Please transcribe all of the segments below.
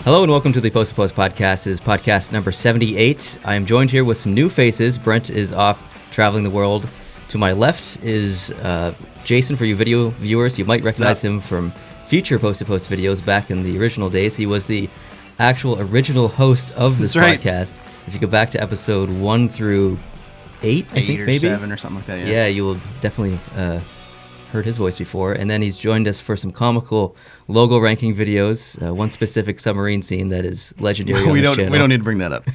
Hello and welcome to the Post to Post podcast. This is podcast number 78. I am joined here with some new faces. Brent is off traveling the world. To my left is Jason. For you video viewers, you might recognize him from future Post to Post videos back in the original days. He was the actual original host of this podcast. If you go back to episode 1 through 8, I think or maybe 7 or something like that. Yeah, you will definitely heard his voice before. And then he's joined us for some comical logo ranking videos. One specific submarine scene that is legendary on this channel. We don't need to bring that up.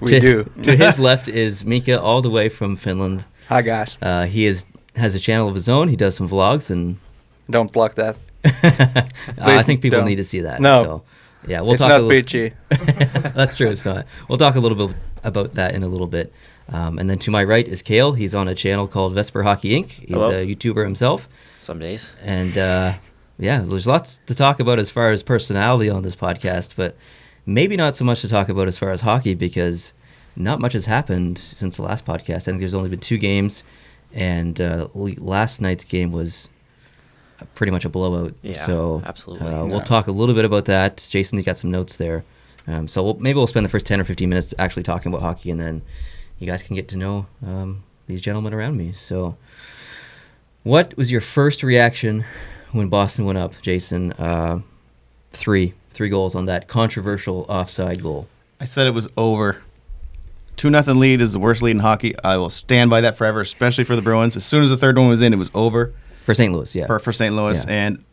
We do. To his left is Mika, all the way from Finland. Hi, guys. He has a channel of his own. He does some vlogs and Don't block that. I think people don't. need to see that. No. So, yeah, we'll It's talk. not peachy. That's true. It's not. We'll talk a little bit about that in a little bit. And then to my right is Kale. He's on a channel called Vesper Hockey Inc. He's Hello. a YouTuber himself. Some days. And yeah, there's lots to talk about as far as personality on this podcast, but maybe not so much to talk about as far as hockey because not much has happened since the last podcast. I think there's only been 2 games, and last night's game was pretty much a blowout. Yeah, so absolutely. We'll talk a little bit about that. Jason, you got some notes there. So maybe we'll spend the first 10 or 15 minutes actually talking about hockey, and then you guys can get to know these gentlemen around me. So what was your first reaction when Boston went up, Jason? 3 goals on that controversial offside goal. I said it was over. 2-0 lead is the worst lead in hockey. I will stand by that forever, especially for the Bruins. As soon as the third one was in, it was over. For St. Louis, yeah. For St. Louis. Yeah. And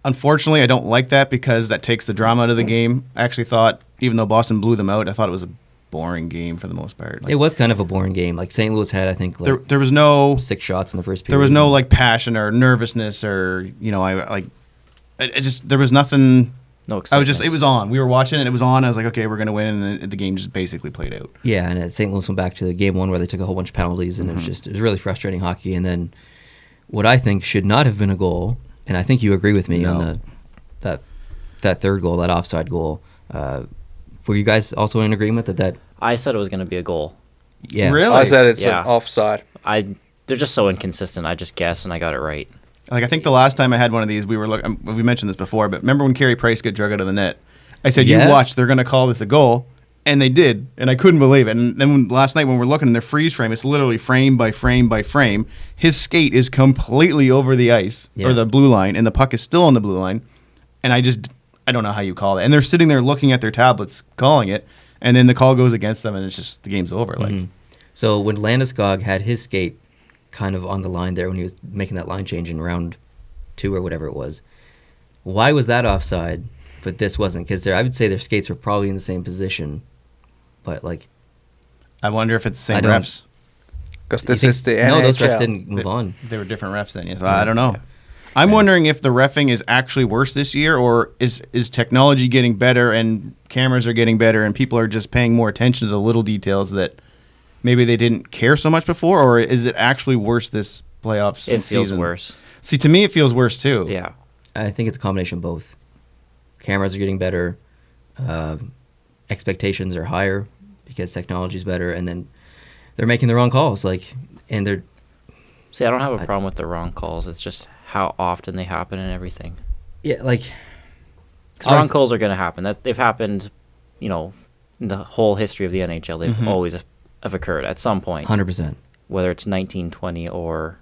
unfortunately, I don't like that because that takes the drama out of the game. I actually thought, even though Boston blew them out, I thought it was a boring game for the most part. It was kind of a boring game. Like St. Louis had, I think, like there was no 6 shots in the first period. There was no like passion or nervousness or there was nothing. No It excitement. was on. We were watching and it was on. I was like, okay, we're gonna win, and the game just basically played out. Yeah, and St. Louis went back to game 1 where they took a whole bunch of penalties, and it was really frustrating hockey. And then what I think should not have been a goal, and I think you agree with me on that third goal, that offside goal. Were you guys also in agreement that? I said it was going to be a goal. Yeah, Really? I said it's Yeah. an offside. They're just so inconsistent. I just guessed and I got it right. Like I think the last time I had one of these, we mentioned this before, but remember when Carey Price got drug out of the net? I said, Yeah. "You watch, they're gonna call this a goal," and they did, and I couldn't believe it. And then last night when we're looking in their freeze frame, it's literally frame by frame by frame. His skate is completely over the ice Yeah. or the blue line, and the puck is still on the blue line. And I don't know how you call it. And they're sitting there looking at their tablets, calling it, and then the call goes against them, and it's just the game's over. Like. So when Landeskog had his skate kind of on the line there when he was making that line change in round 2 or whatever it was, why was that offside, but this wasn't? Because I would say their skates were probably in the same position, but like I wonder if it's the I same don't- refs. Because you this think- is the NHL. no, those refs didn't move on. They were different refs then, yes. I don't know. I'm wondering if the reffing is actually worse this year, or is technology getting better and cameras are getting better and people are just paying more attention to the little details that maybe they didn't care so much before, or is it actually worse this playoffs It feels season? worse. See, to me, it feels worse too. Yeah. I think it's a combination of both. Cameras are getting better, expectations are higher because technology is better, and then they're making the wrong calls. And they're See, I don't have a problem with the wrong calls. It's just how often they happen and everything. like Because wrong calls are going to happen. They've happened, in the whole history of the NHL. They've always have occurred at some point. 100%. Whether it's 1920 or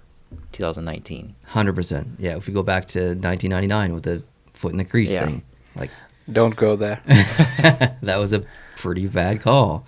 2019. 100%. Yeah, if we go back to 1999 with the foot in the crease Yeah. thing, Don't go there. that was a pretty bad call.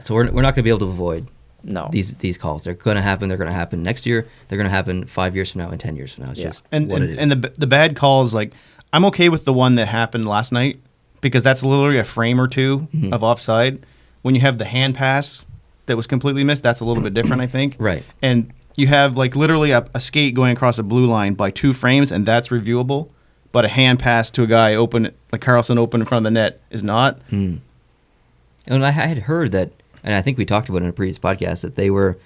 So we're not going to be able to avoid No. these calls. They're going to happen. They're going to happen next year. They're going to happen 5 years from now and 10 years from now. It's Yeah. just And what it is. and the bad calls, like I'm okay with the one that happened last night because that's literally a frame or two of offside. When you have the hand pass that was completely missed, that's a little bit different, I think. Right. And you have like literally a skate going across a blue line by 2 frames, and that's reviewable. But a hand pass to a guy open, like Carlson open in front of the net, is not. And I had heard that, and I think we talked about it in a previous podcast, that they were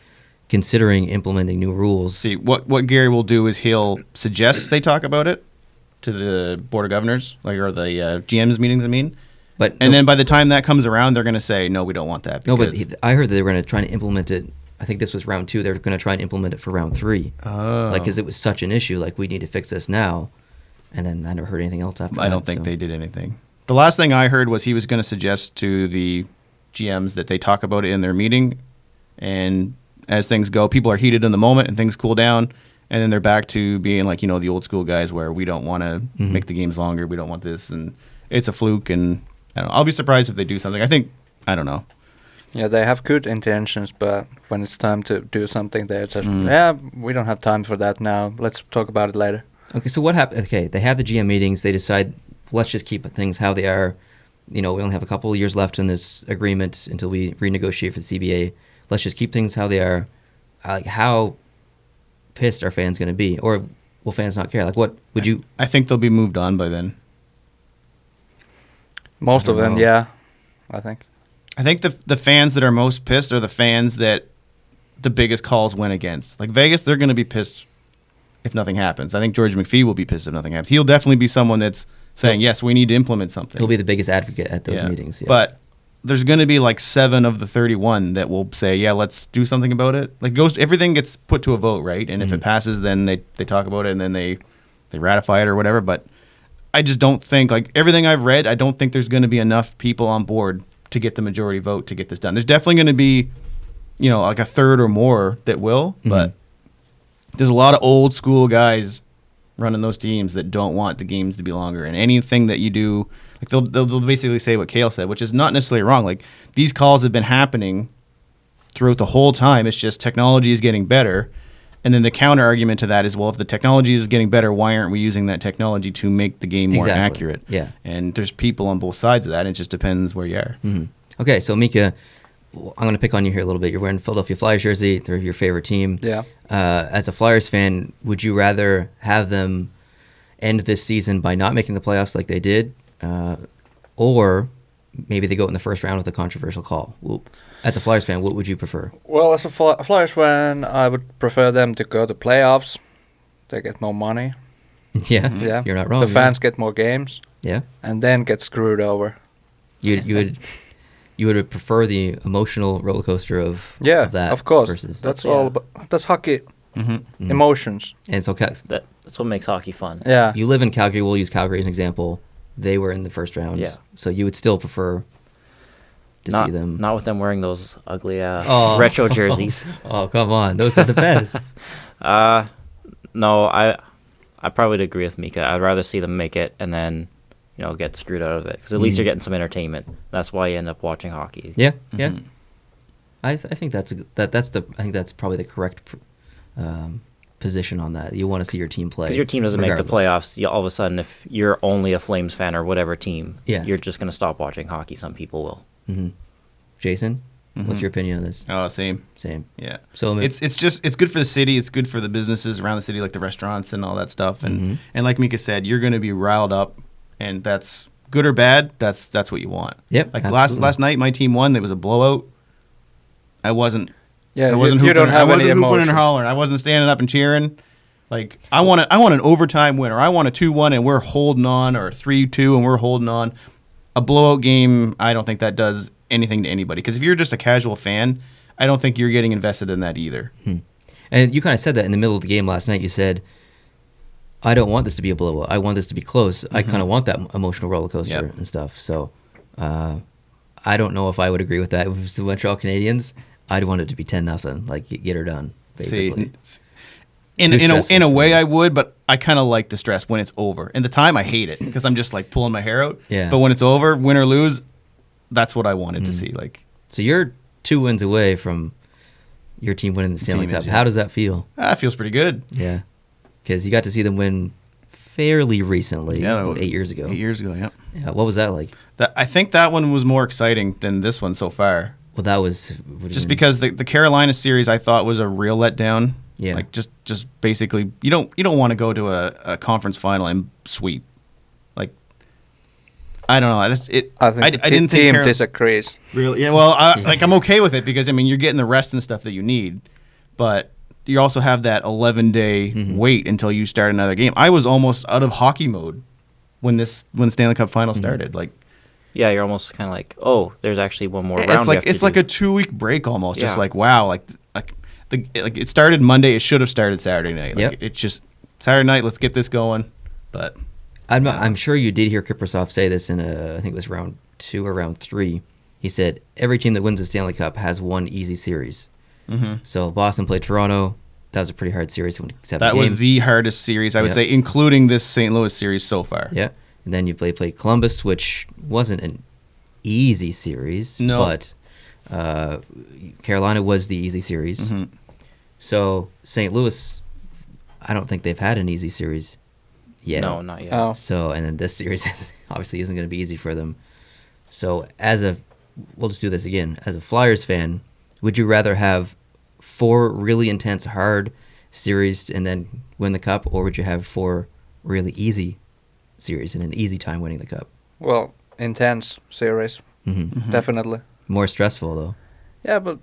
considering implementing new rules. See, what Gary will do is he'll suggest they talk about it to the Board of Governors, or the GM's meetings, I mean. And then by the time that comes around, they're going to say, no, we don't want that. No, but because- I heard that they were going to try to implement it. I think this was round 2. They were going to try and implement it for round 3. Oh. Because it was such an issue. Like, we need to fix this now. And then I never heard anything else after that. I don't think so. they did anything. The last thing I heard was he was going to suggest to the GMs that they talk about it in their meeting, and as things go, people are heated in the moment and things cool down, and then they're back to being like, the old school guys where we don't want to make the games longer, we don't want this, and it's a fluke, and I don't know. I'll be surprised if they do something. I don't know. Yeah, they have good intentions, but when it's time to do something, they're just, we don't have time for that now. Let's talk about it later. Okay, so what happened? Okay, they have the GM meetings. They decide, let's just keep things how they are. We only have a couple of years left in this agreement until we renegotiate for the CBA. Let's just keep things how they are. How pissed are fans going to be? Or will fans not care? Like, what would you... I think they'll be moved on by then. Most of them, know. yeah, I think. I think the fans that are most pissed are the fans that the biggest calls went against. Like Vegas, they're going to be pissed if nothing happens. I think George McPhee will be pissed if nothing happens. He'll definitely be someone that's saying, yes, we need to implement something. He'll be the biggest advocate at those meetings. Yeah. But there's going to be like 7 of the 31 that will say, yeah, let's do something about it. Like everything gets put to a vote, right? And if it passes, then they talk about it and then they ratify it or whatever. But I just don't think, like everything I've read, I don't think there's going to be enough people on board to get the majority vote to get this done. There's definitely going to be, like a third or more that will, but there's a lot of old school guys running those teams that don't want the games to be longer. And anything that you do, like they'll basically say what Kale said, which is not necessarily wrong. Like these calls have been happening throughout the whole time. It's just technology is getting better. And then the counter argument to that is, well, if the technology is getting better, why aren't we using that technology to make the game more accurate? Yeah. And there's people on both sides of that. And it just depends where you are. Okay, so Mika, I'm going to pick on you here a little bit. You're wearing Philadelphia Flyers jersey. They're your favorite team. Yeah. As a Flyers fan, would you rather have them end this season by not making the playoffs like they did, or maybe they go in the first round with a controversial call? Well, as a Flyers fan, what would you prefer? Well, as a Flyers fan, I would prefer them to go to playoffs. They get more money. Yeah, you're not wrong. The fans get more games. Yeah, and then get screwed over. You would prefer the emotional roller coaster of that, of course. Versus, that's all. That's hockey. Emotions. And so that's what makes hockey fun. Yeah. You live in Calgary. We'll use Calgary as an example. They were in the first round. Yeah. So you would still prefer to see them. Not with them wearing those ugly retro jerseys. Oh, come on. Those are the best. No, I probably would agree with Mika. I'd rather see them make it and then, get screwed out of it. Because at least you're getting some entertainment. That's why you end up watching hockey. Yeah, yeah. I think that's probably the correct position on that. You want to see your team play. Because your team doesn't make the playoffs. All of a sudden, if you're only a Flames fan or whatever team, you're just going to stop watching hockey. Some people will. Jason, what's your opinion on this? Oh, same. Yeah. So it's good for the city. It's good for the businesses around the city, like the restaurants and all that stuff. And like Mika said, you're going to be riled up, and that's good or bad. That's what you want. Yep. Like last night, my team won. It was a blowout. I wasn't. Yeah, I wasn't you hooping, don't have I wasn't any hooping emotion. and hollering. I wasn't standing up and cheering. Like I want an overtime win, or I want a 2-1 and we're holding on, or a 3-2 and we're holding on. A blowout game, I don't think that does anything to anybody. Because if you're just a casual fan, I don't think you're getting invested in that either. And you kind of said that in the middle of the game last night. You said, I don't want this to be a blowout. I want this to be close. I kind of want that emotional roller coaster and stuff. So I don't know if I would agree with that. If it was the Montreal Canadiens, I'd want it to be 10-0. Like, get her done, basically. See, in a way I would, but I kind of like the stress when it's over. In the time, I hate it because I'm just like pulling my hair out. Yeah. But when it's over, win or lose, that's what I wanted to see. Like, so you're 2 wins away from your team winning the Stanley Cup. How does that feel? It feels pretty good. Yeah, because you got to see them win fairly recently. Yeah, 8 years ago. 8 years ago, yeah. Yeah, what was that like? I think that one was more exciting than this one so far. Well, that was just because the Carolina series I thought was a real letdown. Yeah, like just basically you don't want to go to a conference final and sweep. Like I don't know. I think the didn't team think disagrees. Really? Yeah. Well, I'm okay with it because you're getting the rest and stuff that you need, but you also have that 11-day wait until you start another game. I was almost out of hockey mode when Stanley Cup final started. Like. Yeah, you're almost kind of like, oh, there's actually one more round. It's like a 2-week break almost. Yeah. Just like wow, like it started Monday. It should have started Saturday night. Like it's just Saturday night. Let's get this going. But I'm sure you did hear Kriprasov say this in I think it was round 2 or round 3. He said every team that wins the Stanley Cup has one easy series. Mm-hmm. So Boston played Toronto. That was a pretty hard series. That was the hardest series, I would say, including this St. Louis series so far. Yeah. And then you played Columbus, which wasn't an easy series. No. But Carolina was the easy series. Mm-hmm. So St. Louis, I don't think they've had an easy series yet. No, not yet. Oh. So, and then this series obviously isn't going to be easy for them. So, we'll just do this again. As a Flyers fan, would you rather have 4 really intense, hard series and then win the cup, or would you have 4 really easy series and an easy time winning the cup? Well, intense series, Mm-hmm. definitely. More stressful, though. Yeah, but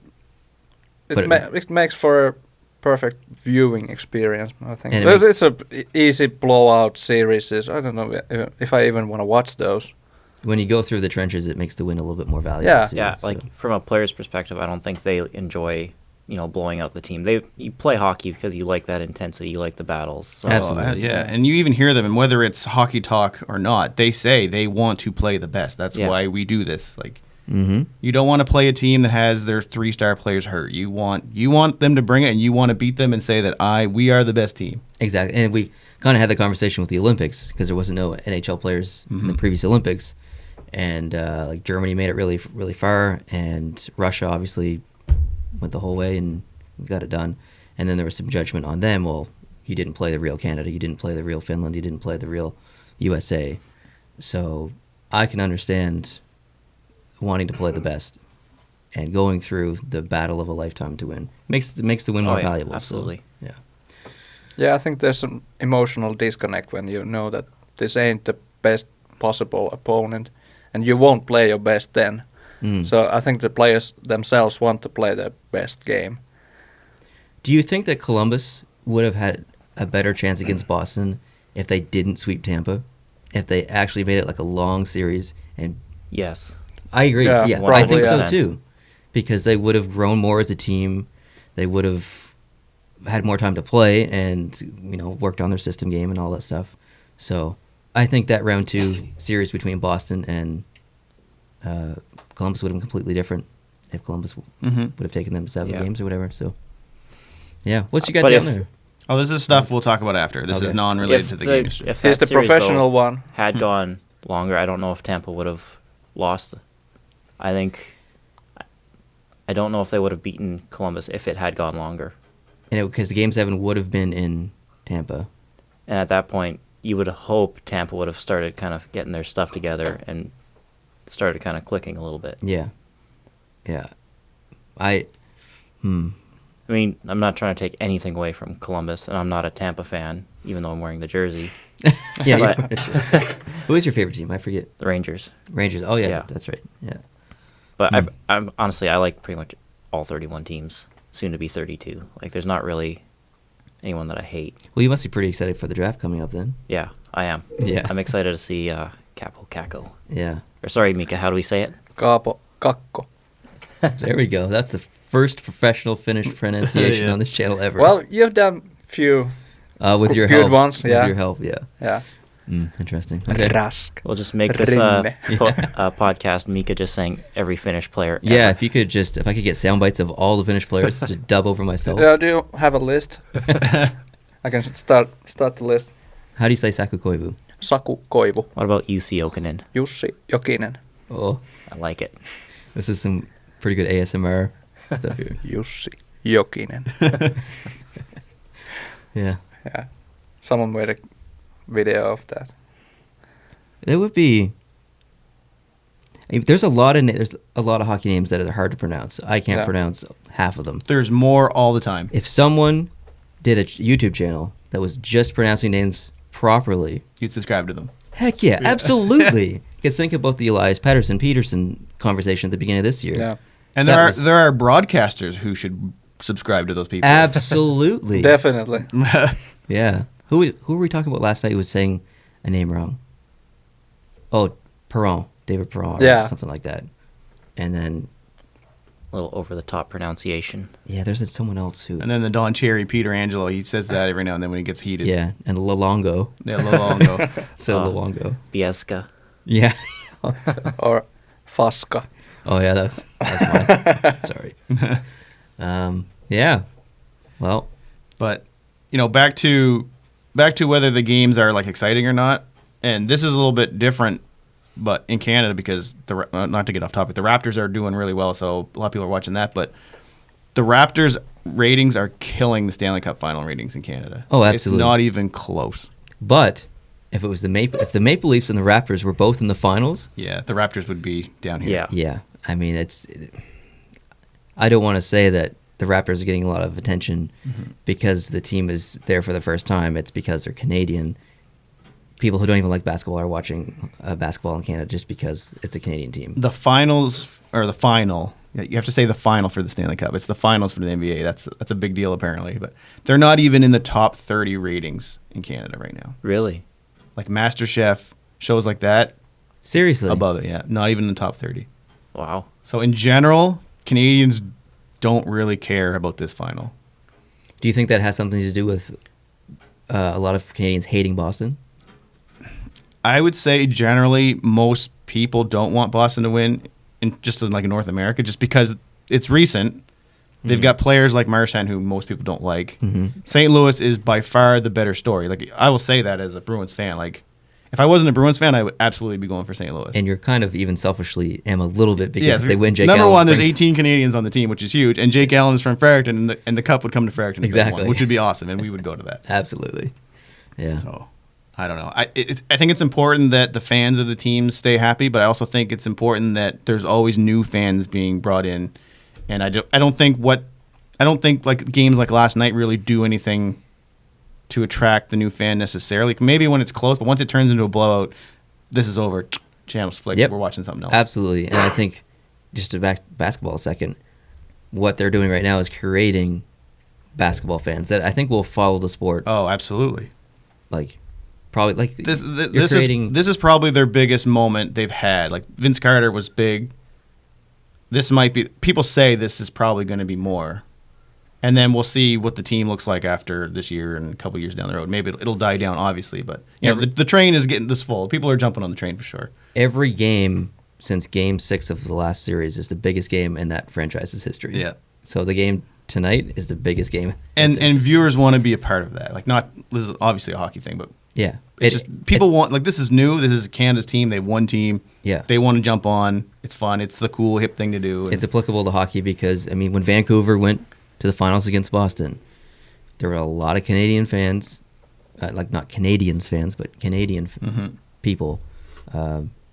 But- it makes for a perfect viewing experience, I think. And it But makes- it's a easy blowout series. I don't know if I even want to watch those. When you go through the trenches, it makes the win a little bit more valuable. Yeah. too, Yeah, so. like from a player's perspective, I don't think they enjoy, blowing out the team. You play hockey because you like that intensity, you like the battles. So, Absolutely. Yeah, and you even hear them, and whether it's hockey talk or not, they say they want to play the best. That's Yeah. why we do this. Like, Mm-hmm. you don't want to play a team that has their 3-star players hurt. You want them to bring it, and you want to beat them and say that we are the best team. Exactly. And we kind of had the conversation with the Olympics because there wasn't no NHL players in the previous Olympics. And like Germany made it really, really far, and Russia obviously went the whole way and got it done. And then there was some judgment on them. Well, you didn't play the real Canada, you didn't play the real Finland, you didn't play the real USA. So I can understand wanting to play the best and going through the battle of a lifetime to win. Makes the win more valuable. so, Absolutely. yeah. Yeah, I think there's some emotional disconnect when you know that this ain't the best possible opponent, and you won't play your best then. Mm. So I think the players themselves want to play their best game. Do you think that Columbus would have had a better chance against Boston if they didn't sweep Tampa? If they actually made it like a long series? And Yes. I agree. Yeah, Yeah, I probably, think so yeah. too. Because they would have grown more as a team. They would have had more time to play and, worked on their system game and all that stuff. So I think that round 2 series between Boston and Columbus would have been completely different if Columbus would have taken them 7 Yeah. games or whatever. So, yeah. What you got But down if- there? Oh, this is stuff we'll talk about after. This is Okay. non-related to the game. If He's that the series, professional though, one. had gone longer, I don't know if Tampa would have lost. I don't know if they would have beaten Columbus if it had gone longer. And because the Game 7 would have been in Tampa. And at that point, you would hope Tampa would have started kind of getting their stuff together and started kind of clicking a little bit. Yeah. Yeah. I mean, I'm not trying to take anything away from Columbus, and I'm not a Tampa fan, even though I'm wearing the jersey. Yeah. But- Who is your favorite team? I forget. The Rangers. Rangers. Oh, yeah, Yeah. that's right. Yeah. But I'm honestly, I like pretty much all 31 teams, soon to be 32. Like, there's not really anyone that I hate. Well, you must be pretty excited for the draft coming up then. Yeah, I am. Yeah. I'm excited to see Capo Caco. Yeah. Or sorry, Mika, how do we say it? Kaapo Kakko. There we go. That's the first professional Finnish pronunciation Yeah. on this channel ever. Well, you've done few. with your good help. ones, yeah. With your help, yeah. Yeah. Interesting. Okay. Rask. We'll just make this Rinne. podcast Mika just saying every Finnish player. Yeah, ever. if I could get sound bites of all the Finnish players, just dub over myself. Do you have a list? I can start the list. How do you say Saku Koivu? Saku Koivu, What about Jussi Jokinen? Jussi Jokinen, Oh, I like it. this is some pretty good ASMR stuff here. Jussi Jokinen. Yeah. Yeah. Someone made a video of that. It would be. There's a lot of hockey names that are hard to pronounce. I can't Yeah. pronounce half of them. There's more all the time. If someone did a YouTube channel that was just pronouncing names properly, You'd subscribe to them. heck yeah, absolutely. Because think about the Elias Peterson conversation at the beginning of this year. Yeah. And That there was- are broadcasters who should subscribe to those people. Absolutely. Definitely. Yeah. Who were we talking about last night who was saying a name wrong? Oh, Perron. David Perron. Or Yeah. something like that. And then A little over the top pronunciation. Yeah, there's someone else who. And then the Don Cherry, Peter Angelo, he says that every now and then when he gets heated. Yeah, and Lalongo. Yeah, Lolongo. So Luongo. Biesca. Yeah. Or Faska. Oh yeah, that's mine. Sorry. Yeah. Well, But back to whether the games are like exciting or not. And this is a little bit different, but in Canada because not to get off topic, the Raptors are doing really well, so a lot of people are watching that. But the Raptors ratings are killing the Stanley Cup final ratings in Canada. Oh, absolutely. It's not even close. but if it was if the Maple Leafs and the Raptors were both in the finals, Yeah, the Raptors would be down here. Yeah. yeah, I mean I don't want to say that the Raptors are getting a lot of attention because the team is there for the first time. It's because they're Canadian. People who don't even like basketball are watching basketball in Canada just because it's a Canadian team. The finals or the final. You have to say the final for the Stanley Cup. It's the finals for the NBA. That's a big deal apparently, but they're not even in the top 30 ratings in Canada right now. Really? Like MasterChef, shows like that, Seriously. above it, yeah. Not even in the top 30. Wow. So in general, Canadians don't really care about this final. Do you think that has something to do with a lot of Canadians hating Boston? I would say generally most people don't want Boston to win in North America just because it's recent. They've got players like Marchand who most people don't like. St. Louis is by far the better story. Like I will say that as a Bruins fan. Like if I wasn't a Bruins fan, I would absolutely be going for St. Louis. And you're kind of even selfishly am a little bit because Yeah, if they win Jake number Allen one, there's brings- 18 Canadians on the team, which is huge, and Jake Allen is from Fredericton, and the cup would come to Fredericton, if they Exactly. won, which would be awesome, and we would go to that. Absolutely. Yeah. So I don't know. I think it's important that the fans of the teams stay happy, but I also think it's important that there's always new fans being brought in, and I don't think like games like last night really do anything to attract the new fan necessarily. Maybe when it's close, but once it turns into a blowout, this is over. Channels flick. Yep. We're watching something else. Absolutely. And I think, just to back basketball a second, what they're doing right now is curating basketball fans that I think will follow the sport. Oh, absolutely. Like, probably, like, This creating. is probably their biggest moment they've had. Like Vince Carter was big. This might be. People say this is probably going to be more, and then we'll see what the team looks like after this year and a couple years down the road. Maybe it'll die down, obviously, but the train is getting this full. People are jumping on the train for sure. Every game since Game 6 of the last series is the biggest game in that franchise's history. Yeah. So the game tonight is the biggest game. And viewers want to be a part of that. Like this is obviously a hockey thing, but Yeah. it's just people want, like, this is new. This is Canada's team. They have one team. Yeah. They want to jump on. It's fun. It's the cool hip thing to do. And It's applicable to hockey because, I mean, when Vancouver went to the finals against Boston, there were a lot of Canadian fans, like not Canadians fans, but Canadian people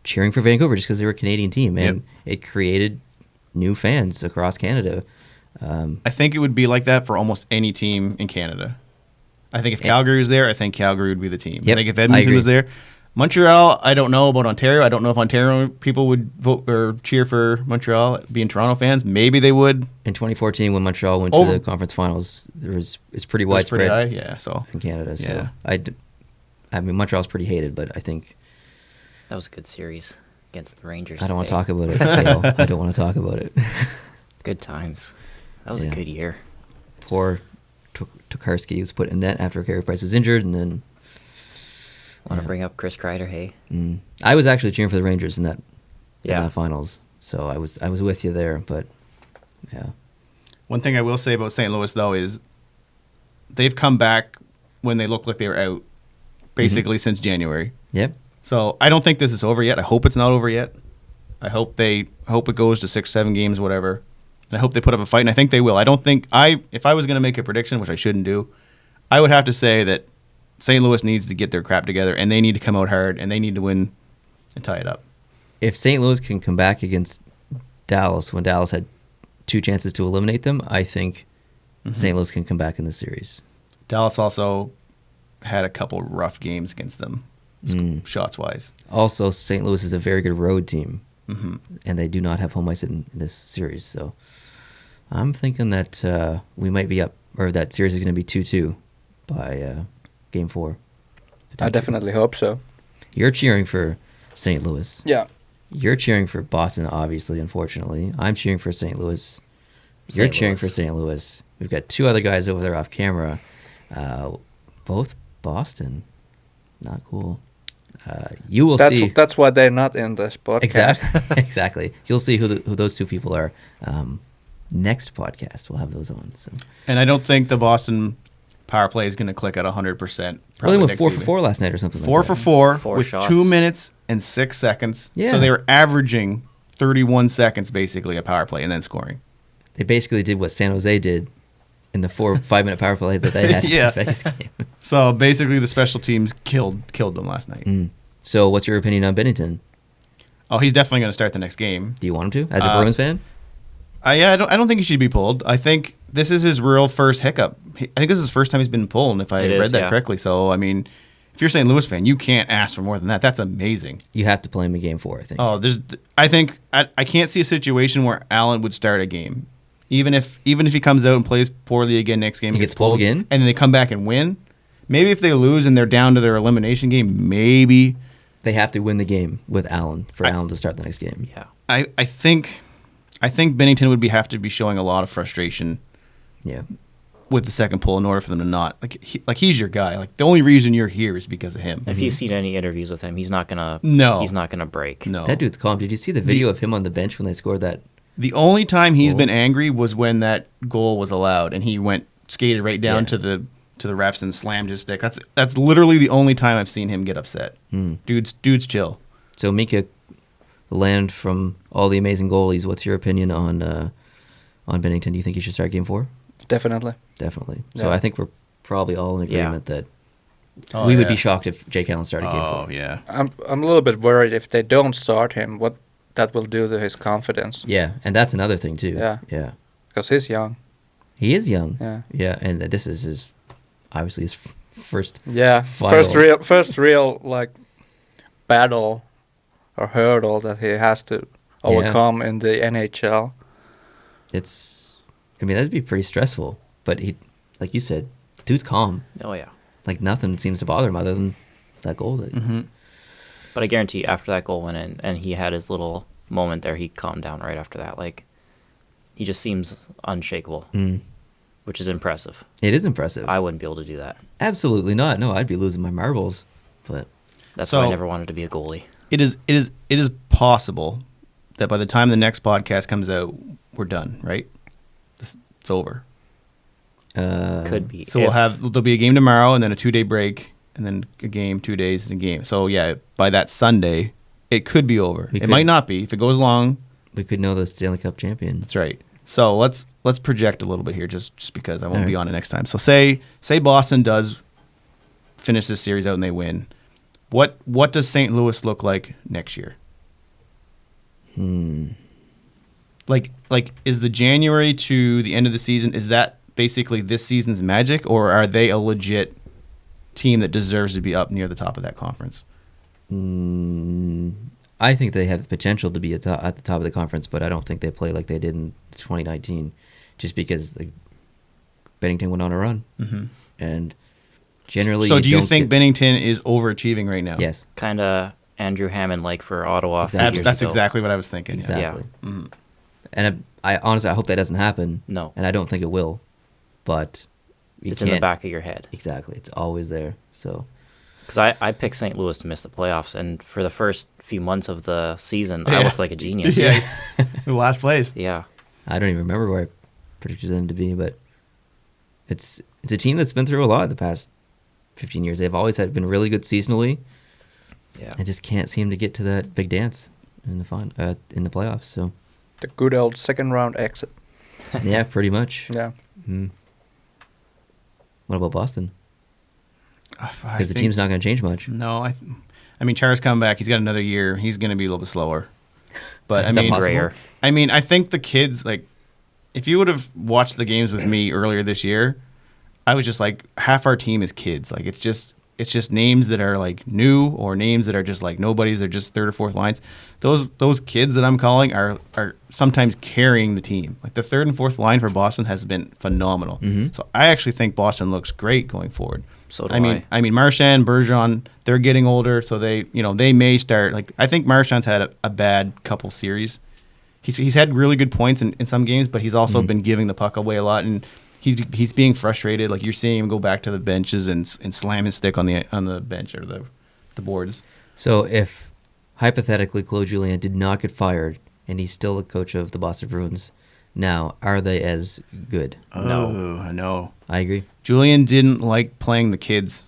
cheering for Vancouver just because they were a Canadian team. And it created new fans across Canada. I think it would be like that for almost any team in Canada. I think if Calgary was there, I think Calgary would be the team. Yep, I think if I Edmonton agree. was there, Montreal, I don't know about Ontario. I don't know if Ontario people would vote or cheer for Montreal, being Toronto fans. Maybe they would. In 2014, when Montreal went Over- to the conference finals, it's pretty It was widespread pretty high, yeah. So in Canada. So Yeah. I mean, Montreal's pretty hated, but I think That was a good series against the Rangers. I don't want to today. talk about it. Dale. I don't want to talk about it. Good times. That was Yeah. a good year. Poor Tokarski was put in net after Carey Price was injured, and then Want to bring up Chris Kreider? Hey. I was actually cheering for the Rangers in that Yeah. finals. So I was with you there, but yeah. one thing I will say about St. Louis though is they've come back when they look like they were out, basically since January. Yep. So I don't think this is over yet. I hope it's not over yet. I hope it goes to 6-7 games, whatever. And I hope they put up a fight, and I think they will. I don't think if I was going to make a prediction, which I shouldn't do, I would have to say that St. Louis needs to get their crap together, and they need to come out hard, and they need to win and tie it up. If St. Louis can come back against Dallas when Dallas had 2 chances to eliminate them, I think St. Louis can come back in the series. Dallas also had a couple rough games against them, shots-wise. Also, St. Louis is a very good road team, and they do not have home ice in this series. So I'm thinking that we might be up, or that series is going to be 2-2 by Game 4. I definitely hope so. You're cheering for St. Louis. Yeah. You're cheering for Boston, obviously, unfortunately. I'm cheering for St. Louis. You're St. cheering Louis. for St. Louis. We've got two other guys over there off camera, both Boston. Not cool. You will see. That's why they're not in this podcast. Exactly. Exactly. You'll see who those two people are. Next podcast, we'll have those on. So. And I don't think the Boston power play is going to click at 100%. Well, they went 4 for 4 last night or something. 4 like for that. 4 4 with shots. 2 minutes and 6 seconds. Yeah. So they were averaging 31 seconds basically a power play and then scoring. They basically did what San Jose did in the 5-minute power play that they had Yeah. in the Vegas game. So basically the special teams killed them last night. So, what's your opinion on Bennington? Oh, he's definitely going to start the next game. Do you want him to, as a Bruins fan? I don't think he should be pulled. I think this is his real first hiccup. I think this is his first time he's been pulled, if I It read is, that yeah. correctly. So, I mean, if you're a St. Louis fan, you can't ask for more than that. That's amazing. You have to play him in Game 4, I think. Oh, I can't see a situation where Allen would start a game. Even if he comes out and plays poorly again next game, He gets pulled again? and then they come back and win. Maybe if they lose and they're down to their elimination game, maybe. They have to win the game with Allen for Allen to start the next game. Yeah. I think Bennington would have to be showing a lot of frustration Yeah. with the second pull in order for them to not he's your guy. Like the only reason you're here is because of him. If you've seen any interviews with him, he's not gonna. No. He's not gonna break. No, That dude's calm. Did you see the video of him on the bench when they scored that? the only time he's Goal. been angry was when that goal was allowed and he skated right down Yeah. to the refs and slammed his stick. That's literally the only time I've seen him get upset. Dude's chill. So, Mika, land from all the amazing goalies, what's your opinion on Bennington? Do you think he should start Game 4? Definitely. Definitely. So, Yeah. I think we're probably all in Yeah. agreement that Oh, we would yeah. be shocked if Jake Allen started Game 4. Oh yeah. I'm a little bit worried if they don't start him, what that will do to his confidence. Yeah, and that's another thing, too. Yeah. Yeah. Because he's young. He is young. Yeah. Yeah, and this is obviously his first. Yeah. Finals. First real like battle or hurdle that he has to overcome in the NHL. That'd be pretty stressful. But he, like you said, dude's calm. Oh yeah. Like nothing seems to bother him other than that goal. But I guarantee after that goal went in and he had his little moment there, he calmed down right after that. Like he just seems unshakable, which is impressive. It is impressive. I wouldn't be able to do that. Absolutely not. No, I'd be losing my marbles. But That's why I So- never wanted to be a goalie. It is possible that by the time the next podcast comes out, we're done. Right? It's over. Could be. So If- there'll be a game tomorrow and then a 2-day break and then a game, 2 days and a game. So yeah, by that Sunday, it could be over. We It could- might not be if it goes long. we could know the Stanley Cup champion. That's right. So let's project a little bit here, just because I won't All be right. on it next time. So say Boston does finish this series out and they win. What does St. Louis look like next year? Like is the January to the end of the season, is that basically this season's magic, or are they a legit team that deserves to be up near the top of that conference? I think they have the potential to be at the top of the conference, but I don't think they play like they did in 2019, just because Bennington went on a run, and generally. So do you don't think get- Bennington is overachieving right now? Yes, Kind of Andrew Hammond like for Ottawa. a few Exactly. years That's ago. exactly what I was thinking. yeah. exactly. And I honestly, I hope that doesn't happen. No. and I don't think it will, but you It's in the can't- back of your head. Exactly, it's always there. So Because I picked St. Louis to miss the playoffs, and for the first few months of the season, I Yeah. looked like a genius. Yeah. The last place. Yeah. I don't even remember where I predicted them to be, but it's a team that's been through a lot the past 15 years. They've always been really good seasonally. Yeah. I just can't seem to get to that big dance in the playoffs. So The good old second round exit. yeah, pretty much. Yeah. What about Boston? I Because the think- team's not going to change much. No, I mean, Chara's coming back. He's got another year. He's going to be a little bit slower. But Is that possible? Grayer. I think the kids, like, if you would have watched the games with me earlier this year, I was just like, half our team is kids. Like, it's just names that are like new or names that are just like nobodies. They're just third or fourth lines. Those kids that I'm calling are sometimes carrying the team. Like the third and fourth line for Boston has been phenomenal. So I actually think Boston looks great going forward. So do I mean, Marchand, Bergeron, they're getting older, so they may start. Like I think Marchand's had a bad couple series. he's had really good points in some games, but he's also been giving the puck away a lot, and he's being frustrated. Like you're seeing him go back to the benches and slam his stick on the bench or the boards. So if hypothetically Claude Julien did not get fired and he's still the coach of the Boston Bruins now, are they as good? No. I agree. Julien didn't like playing the kids.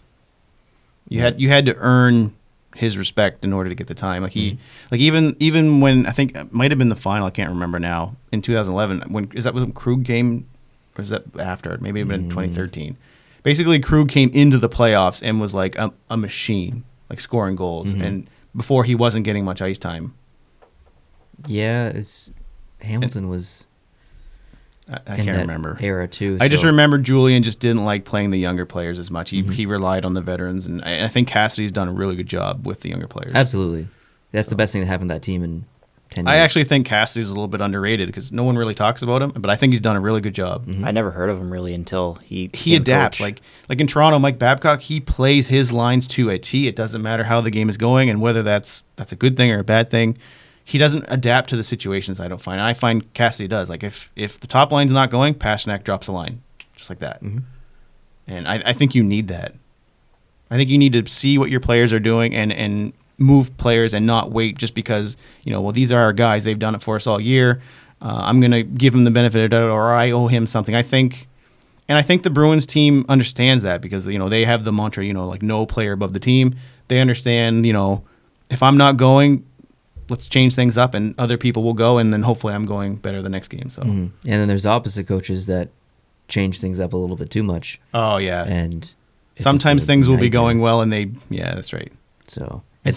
You had to earn his respect in order to get the time. Like even when I think it might have been the final, I can't remember now, in 2011. Was a Krug game, or was that after? Maybe it had been 2013. Basically, Krug came into the playoffs and was like a machine, like scoring goals, and before he wasn't getting much ice time. Yeah, Hamilton was. I can't remember era too. I just remember Julien just didn't like playing the younger players as much. He relied on the veterans, and I think Cassidy's done a really good job with the younger players. Absolutely, that's the best thing that happened to that team in 10 years. I actually think Cassidy's a little bit underrated because no one really talks about him, but I think he's done a really good job. I never heard of him really until he adapts. Coach. Like in Toronto, Mike Babcock, he plays his lines to a T. It doesn't matter how the game is going and whether that's a good thing or a bad thing. He doesn't adapt to the situations, I don't find. I find Cassidy does. Like if the top line's not going, Pasternak drops a line, just like that. And I think you need that. I think you need to see what your players are doing and move players and not wait just because, these are our guys. They've done it for us all year. I'm going to give him the benefit of the doubt, or I owe him something. I think the Bruins team understands that because, they have the mantra, like no player above the team. They understand, if I'm not going, let's change things up and other people will go, and then hopefully I'm going better the next game. So And then there's opposite coaches that change things up a little bit too much. Oh yeah. And sometimes things will be going well and that's right. So and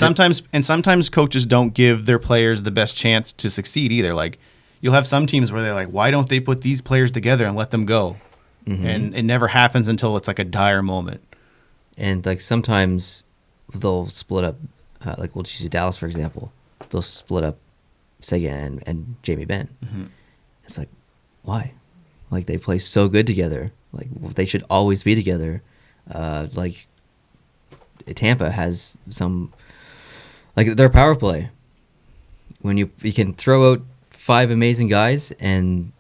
sometimes coaches don't give their players the best chance to succeed either. Like you'll have some teams where they're like, why don't they put these players together and let them go? And it never happens until it's like a dire moment. And like sometimes they'll split up, like we'll just use Dallas for example. They'll split up Seguin and Jamie Benn. It's like, why? Like they play so good together. Like they should always be together. Like Tampa has some, like their power play. When you can throw out 5 amazing guys, and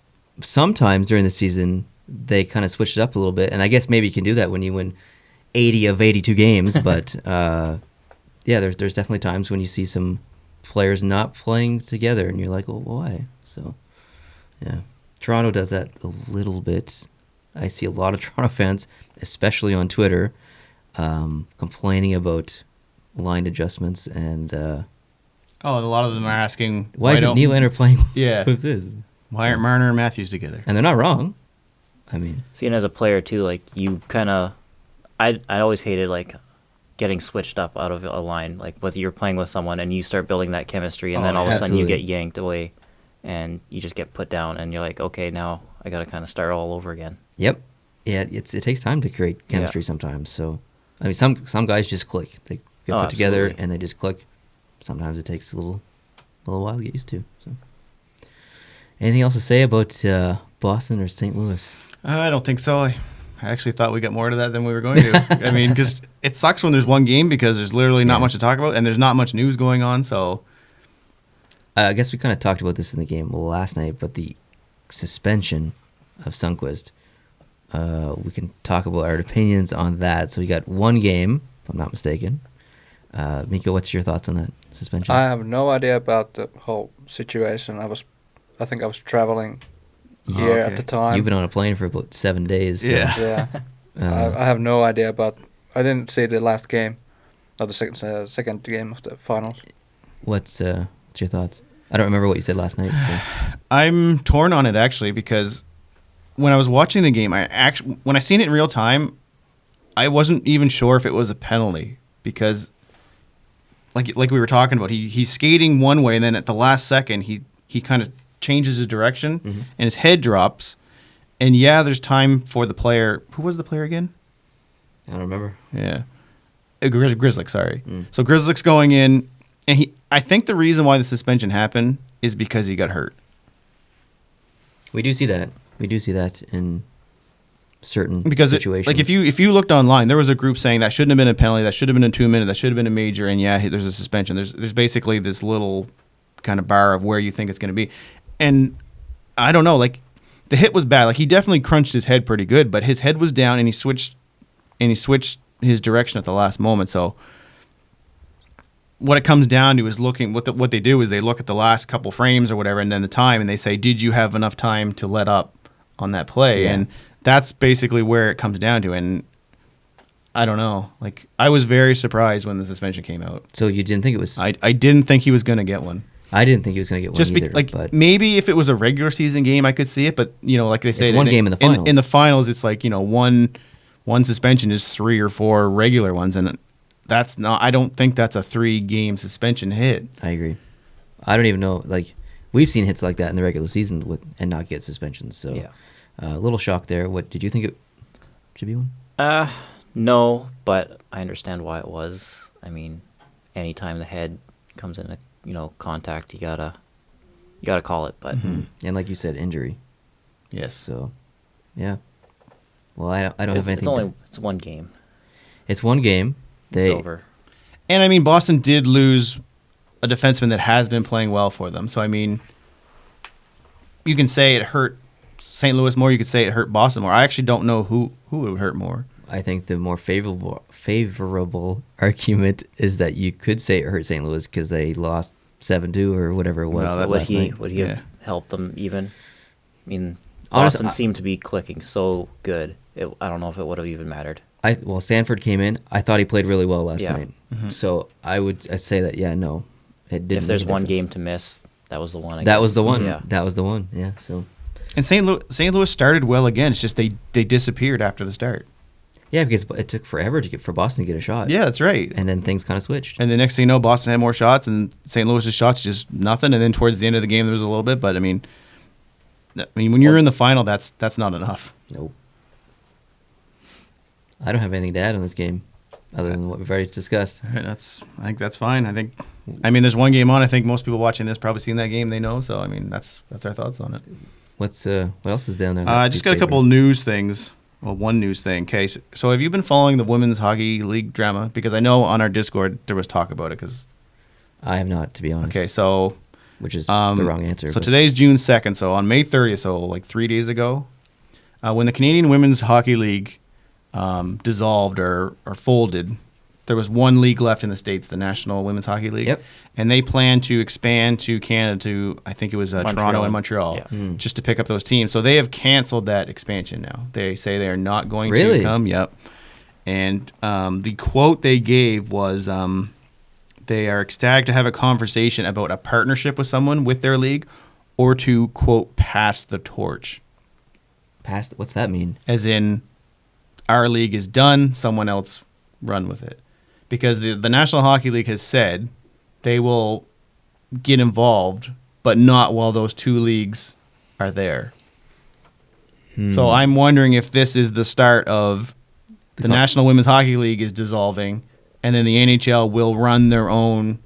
sometimes during the season they kind of switch it up a little bit. And I guess maybe you can do that when you win 80 of 82 games. But yeah, there's definitely times when you see some players not playing together and you're like, well, why? So yeah, Toronto does that a little bit. I see a lot of Toronto fans, especially on Twitter, complaining about line adjustments and a lot of them are asking why isn't Nylander playing with this? Why aren't Marner and Matthews together? And they're not wrong. I mean, seeing as a player too, like you kind of I always hated like getting switched up out of a line, like whether you're playing with someone and you start building that chemistry, and then all of a sudden you get yanked away, and you just get put down, and you're like, okay, now I got to kind of start all over again. Yep. Yeah, it takes time to create chemistry sometimes. So, I mean, some guys just click. They get put together and they just click. Sometimes it takes a little while to get used to. So, anything else to say about Boston or St. Louis? I don't think so. I actually thought we got more to that than we were going to. I mean, because it sucks when there's one game because there's literally not much to talk about and there's not much news going on. So I guess we kind of talked about this in the game last night, but the suspension of Sundqvist, we can talk about our opinions on that. So we got one game, if I'm not mistaken. Miko, what's your thoughts on that suspension? I have no idea about the whole situation. I think I was traveling here at the time. You've been on a plane for about 7 days. So. Yeah. I have no idea about. I didn't see the last game, or the second game of the finals. What's your thoughts? I don't remember what you said last night. So. I'm torn on it actually because when I was watching the game, when I seen it in real time, I wasn't even sure if it was a penalty because, like we were talking about, he's skating one way and then at the last second he kind of changes his direction and his head drops, and there's time for the player. Who was the player again? I don't remember. Yeah, Grizzlick. Sorry. So Grizzlick's going in, and I think the reason why the suspension happened is because he got hurt. We do see that. In certain situations. Like if you looked online, there was a group saying that shouldn't have been a penalty, that should have been a 2-minute, that should have been a major, and there's a suspension. There's basically this little kind of bar of where you think it's going to be. and I don't know, like the hit was bad. Like he definitely crunched his head pretty good, but his head was down and he switched his direction at the last moment. So what it comes down to is looking what they do is they look at the last couple frames or whatever, and then the time, and they say, did you have enough time to let up on that play? Yeah. And that's basically where it comes down to. And I don't know. Like I was very surprised when the suspension came out. So you didn't think it was? I didn't think he was going to get one. I didn't think he was going to get one Just either. like maybe if it was a regular season game, I could see it. But like they say, It's one game in the finals. In the finals, it's like one suspension is 3 or 4 regular ones, and that's not. I don't think that's a 3-game suspension hit. I agree. I don't even know. Like we've seen hits like that in the regular season and not get suspensions. So Yeah. A little shock there. What did you think it should be one? No, but I understand why it was. I mean, anytime the head comes in contact, you gotta call it. But And like you said, injury. Yes. So yeah. Well, I don't have anything. It's one game. It's one game. It's over. And I mean, Boston did lose a defenseman that has been playing well for them. So I mean, you can say it hurt St. Louis more. You could say it hurt Boston more. I actually don't know who it would hurt more. I think the more favorable argument is that you could say it hurt St. Louis because they lost 7-2 or whatever it was. Well, that's- last night. Would he have helped them even? I mean, Honestly, Boston seemed to be clicking so good. I don't know if it would have even mattered. Sanford came in. I thought he played really well last Yeah. night. So I'd say that no, it didn't. If there's make a one difference. game to miss, that was the one. That was the one. Yeah. That was the one. Yeah. So And St. Louis started well again. It's just they disappeared after the start. yeah, because it took forever for Boston to get a shot. Yeah, that's right. And then things kind of switched. And the next thing you know, Boston had more shots, and St. Louis's shots just nothing. And then towards the end of the game, there was a little bit. But I mean, when you're in the final, that's not enough. Nope. I don't have anything to add on this game, other than what we've already discussed. All right, I think that's fine. I mean, there's one game on. I think most people watching this probably seen that game. They know. So I mean, that's our thoughts on it. What else is down there? I just got a couple news things. Well, one news thing. Okay, so have you been following the Women's Hockey League drama? Because I know on our Discord there was talk about it. I have not, to be honest. Okay, so which is the wrong answer. So but- today's June 2nd. So on May 30th, so like 3 days ago, when the Canadian Women's Hockey League dissolved or folded, there was one league left in the States, the National Women's Hockey League. Yep. And they plan to expand to Canada to, I think it was Toronto and Montreal, Yeah. just to pick up those teams. So they have canceled that expansion now. They say they are not going Really? to come. Yep. And the quote they gave was, they are ecstatic to have a conversation about a partnership with someone with their league, or to, quote, pass the torch. What's that mean? As in, our league is done, someone else run with it. Because the National Hockey League has said they will get involved, but not while those two leagues are there. So I'm wondering if this is the start of the National Women's Hockey League is dissolving, and then the NHL will run their own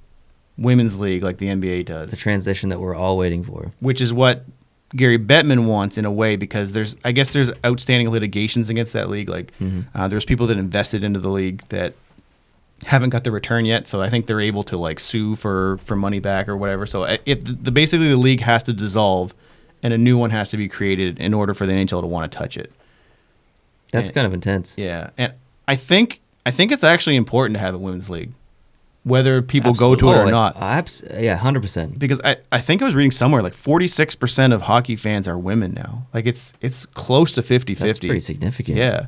women's league like the NBA does. The transition that we're all waiting for. Which is what Gary Bettman wants in a way, because there's outstanding litigations against that league. Like there's people that invested into the league that haven't got the return yet, so I think they're able to like sue for money back or whatever. So basically the league has to dissolve and a new one has to be created in order for the NHL to want to touch it. That's kind of intense. Yeah, and I think it's actually important to have a women's league, whether people go to it or not. Yeah, 100%. Because I think I was reading somewhere like 46% of hockey fans are women now. Like it's close to 50-50. That's pretty significant. Yeah.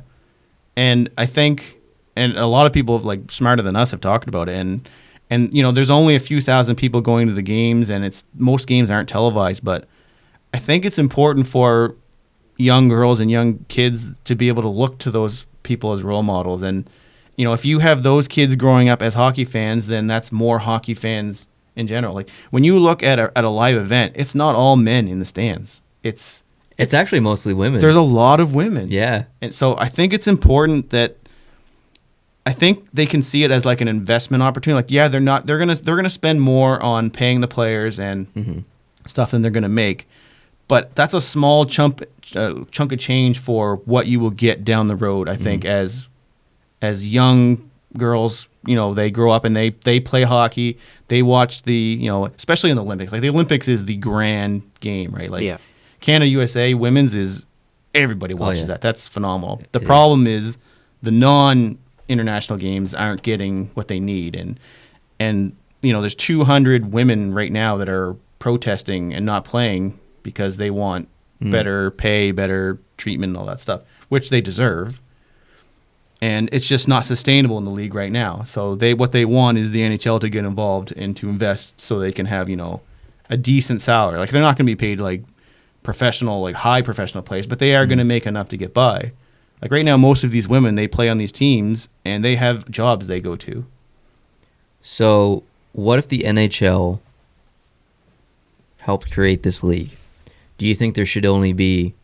And I think, and a lot of people like smarter than us have talked about it, and there's only a few thousand people going to the games, and most games aren't televised, but I think it's important for young girls and young kids to be able to look to those people as role models. And if you have those kids growing up as hockey fans, then that's more hockey fans in general. Like when you look at a live event, it's not all men in the stands. It's actually mostly women. There's a lot of women. Yeah. And so I think it's important that I think they can see it as like an investment opportunity. Like, yeah, they're gonna spend more on paying the players and stuff than they're gonna make, but that's a small chunk of change for what you will get down the road. I think as young girls, they grow up and they play hockey. They watch especially in the Olympics. Like the Olympics is the grand game, right? Like Canada, USA, women's is everybody watches that. That's phenomenal. The problem is the non-international games aren't getting what they need, and there's 200 women right now that are protesting and not playing because they want better pay, better treatment, and all that stuff, which they deserve. And it's just not sustainable in the league right now. So what they want is the NHL to get involved and to invest so they can have, a decent salary. Like they're not going to be paid like professional, like high professional players, but they are going to make enough to get by. Like right now, most of these women, they play on these teams and they have jobs they go to. So what if the NHL helped create this league? Do you think there should only be,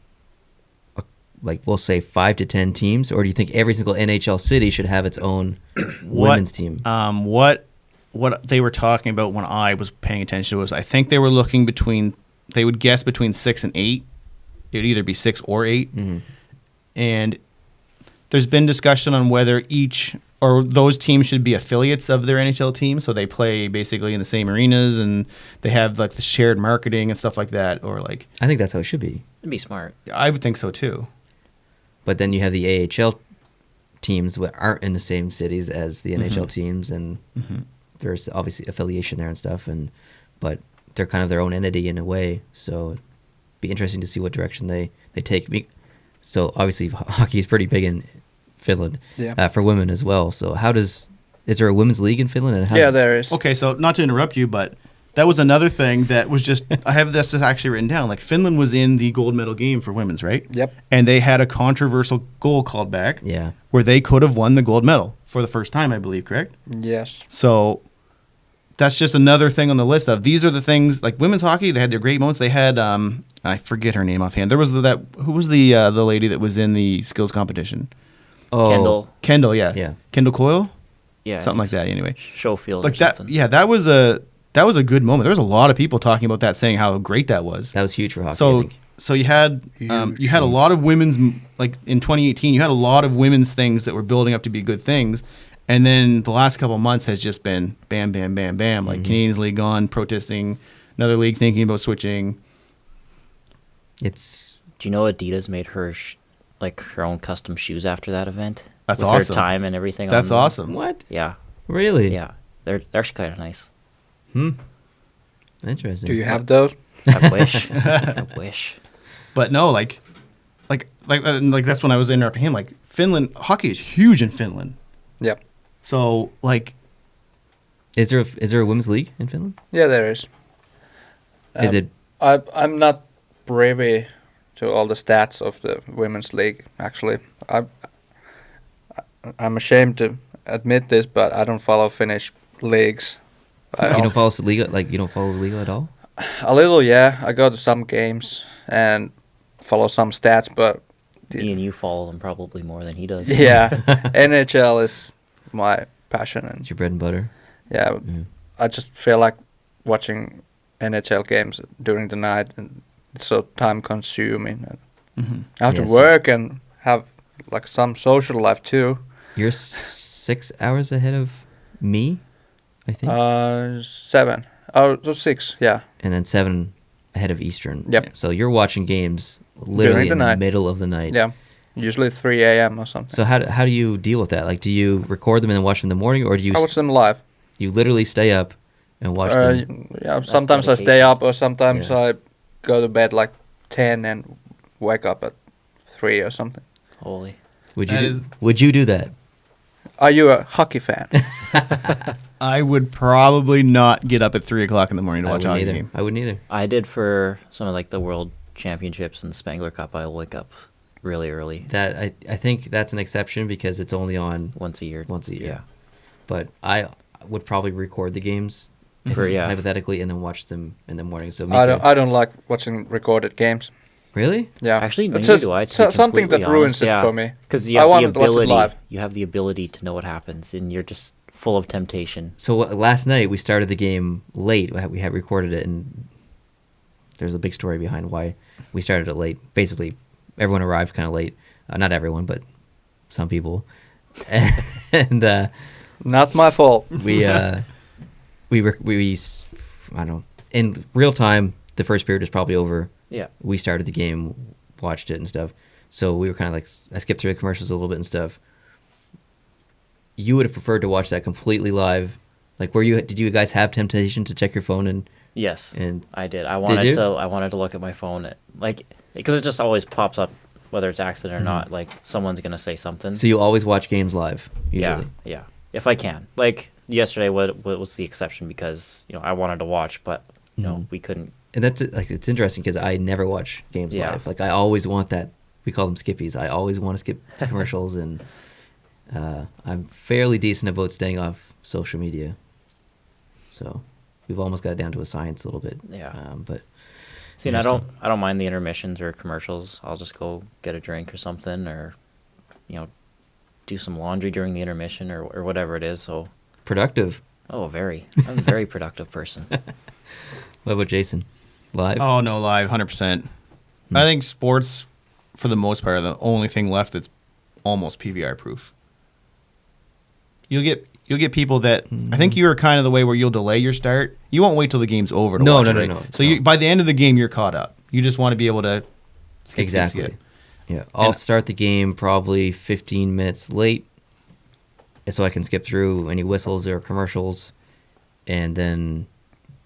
we'll say 5 to 10 teams, or do you think every single NHL city should have its own women's team? What they were talking about when I was paying attention was I think they were looking they would guess between 6 and 8. It would either be 6 or 8. Mm-hmm. And there's been discussion on whether those teams should be affiliates of their NHL team, so they play basically in the same arenas and they have like the shared marketing and stuff like that, or like. I think that's how it should be. It'd be smart. I would think so too. But then you have the AHL teams that aren't in the same cities as the NHL teams, and there's obviously affiliation there and stuff, but they're kind of their own entity in a way. So it'd be interesting to see what direction they take. So obviously hockey is pretty big in Finland for women as well. So is there a women's league in Finland? And there is. Okay, so not to interrupt you, but that was another thing that was just, I have this actually written down. Like Finland was in the gold medal game for women's, right? Yep. And they had a controversial goal called back. Yeah. Where they could have won the gold medal for the first time, I believe, correct? Yes. So that's just another thing on the list of these are the things, like women's hockey, they had their great moments. They had, I forget her name offhand. There was who was the lady that was in the skills competition? Oh. Kendall, yeah. Yeah. Kendall Coyle? Yeah. Something like that, anyway. Schofield like or something. That, yeah, that was a good moment. There was a lot of people talking about that, saying how great that was. That was huge for hockey, I think. So you had a lot of women's, like in 2018, you had a lot of women's things that were building up to be good things. And then the last couple of months has just been bam, bam, bam, bam. Like Canadians League gone, protesting, another league thinking about switching. Do you know Adidas made her her own custom shoes after that event? That's with awesome. Her time and everything. That's awesome. What? Yeah. Really? Yeah. They're kind of nice. Interesting. Do you have those? I wish. I wish. But no, like that's when I was interrupting him. Like Finland, hockey is huge in Finland. Yep. So like, is there a women's league in Finland? Yeah, there is. Is it? I'm not privy to all the stats of the women's league. Actually, I'm ashamed to admit this, but I don't follow Finnish leagues. You don't follow the league? Like you don't follow the league at all? A little, yeah. I go to some games and follow some stats, but Ian, you follow them probably more than he does. yeah, NHL is my passion, and It's your bread and butter. yeah, I just feel like watching NHL games during the night, and it's so time consuming. And I have to work and have like some social life too. You're 6 hours ahead of me, I think. 7. Oh, so 6, yeah. And then 7 ahead of Eastern. Yep. So you're watching games literally in the middle of the night. Yeah, usually 3 a.m. or something. So how do you deal with that? Like, do you record them and then watch them in the morning, or do you? I watch them live. You literally stay up and watch them. Yeah, sometimes I stay up, or sometimes I go to bed like 10 and wake up at 3 or something. Holy. Would you do that? Are you a hockey fan? I would probably not get up at 3 o'clock in the morning to watch a hockey game. I wouldn't either. I did for some of like the World Championships and Spangler Cup. I'll wake up really early. That I think that's an exception because it's only on once a year. Yeah. But I would probably record the games hypothetically and then watch them in the morning. So I don't like watching recorded games. Really? Yeah. Actually, it's neither do I. Something that ruins it for me. Because you have the ability. You have the ability to know what happens, and you're just full of temptation. So last night we started the game late. We had recorded it, and there's a big story behind why we started it late. Basically, everyone arrived kind of late. Not everyone, but some people. And Not my fault. we I don't know. In real time, the first period was probably over. Yeah. We started the game, watched it and stuff. So we were kind of like, I skipped through the commercials a little bit and stuff. You would have preferred to watch that completely live. Like, did you guys have temptation to check your phone and? Yes, and I did. I wanted to look at my phone, because it just always pops up, whether it's accident or not. Like someone's gonna say something. So you always watch games live, usually. Yeah, if I can. Like yesterday, what was the exception because I wanted to watch, but we couldn't. And that's like, it's interesting because I never watch games live. Like I always want that. We call them skippies. I always want to skip commercials, and I'm fairly decent about staying off social media. So. We've almost got it down to a science a little bit. Yeah. But see, and I don't mind the intermissions or commercials. I'll just go get a drink or something, or do some laundry during the intermission or whatever it is. So productive. Oh, very. I'm a very productive person. What about Jason? Live? Oh no, live, 100%. I think sports, for the most part, are the only thing left that's almost PVR proof. You'll get people that I think you're kind of the way where you'll delay your start. You won't wait till the game's over to watch it. No. So by the end of the game, you're caught up. You just want to be able to skip. Exactly. Yeah, I'll start the game probably 15 minutes late, so I can skip through any whistles or commercials, and then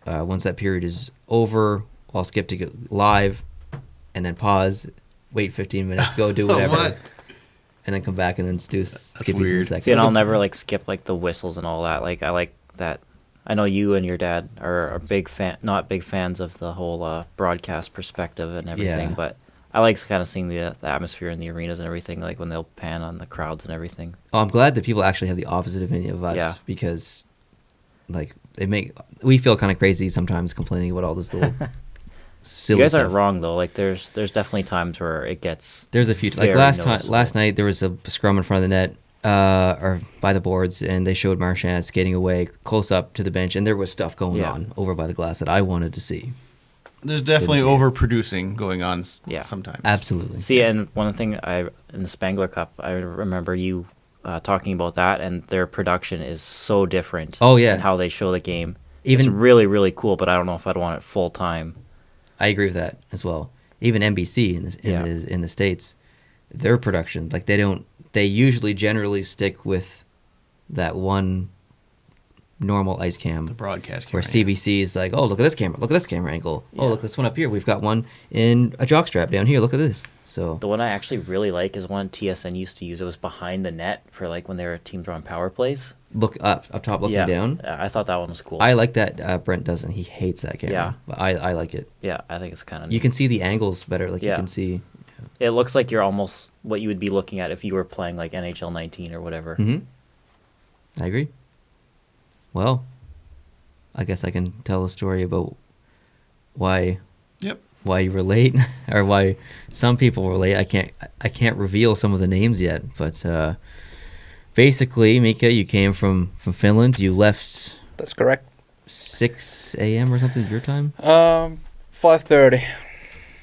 once that period is over, I'll skip to go live, and then pause, wait 15 minutes, go do whatever. What? And then come back and then do skippies in a second. See, and I'll never skip the whistles and all that. Like I like that. I know you and your dad are not big fans of the whole broadcast perspective and everything, but I like kind of seeing the atmosphere in the arenas and everything, like when they'll pan on the crowds and everything. Oh, I'm glad that people actually have the opposite opinion of us because, we feel kind of crazy sometimes complaining about all this little. Silly you guys stuff. aren't wrong though. Like there's definitely times where it gets. There's a few last night there was a scrum in front of the net or by the boards, and they showed Marchand skating away close up to the bench, and there was stuff going on over by the glass that I wanted to see. There's definitely overproducing going on sometimes. Absolutely. See, and one thing in the Spangler Cup, I remember you talking about that, and their production is so different. Oh yeah, and how they show the game. It's really really cool, but I don't know if I'd want it full time. I agree with that as well. Even NBC in the States, their production, they usually generally stick with that one normal ice cam. The broadcast camera. Where CBC is like, oh, look at this camera angle. Yeah. Oh, look, this one up here. We've got one in a jockstrap down here. Look at this. So the one I actually really like is one TSN used to use. It was behind the net for when their teams were on power plays. Look up top, looking down. I thought that one was cool. I like that. Brent doesn't. He hates that camera. Yeah. But I like it. Yeah, I think it's kind of neat. You can see the angles better. You can see. It looks like you're almost what you would be looking at if you were playing NHL 19 or whatever. Mm-hmm. I agree. Well, I guess I can tell a story about why you were late, or why some people were late. I can't reveal some of the names yet, but basically, Mika, you came from Finland. You left. That's correct. 6 a.m. or something your time. 5:30.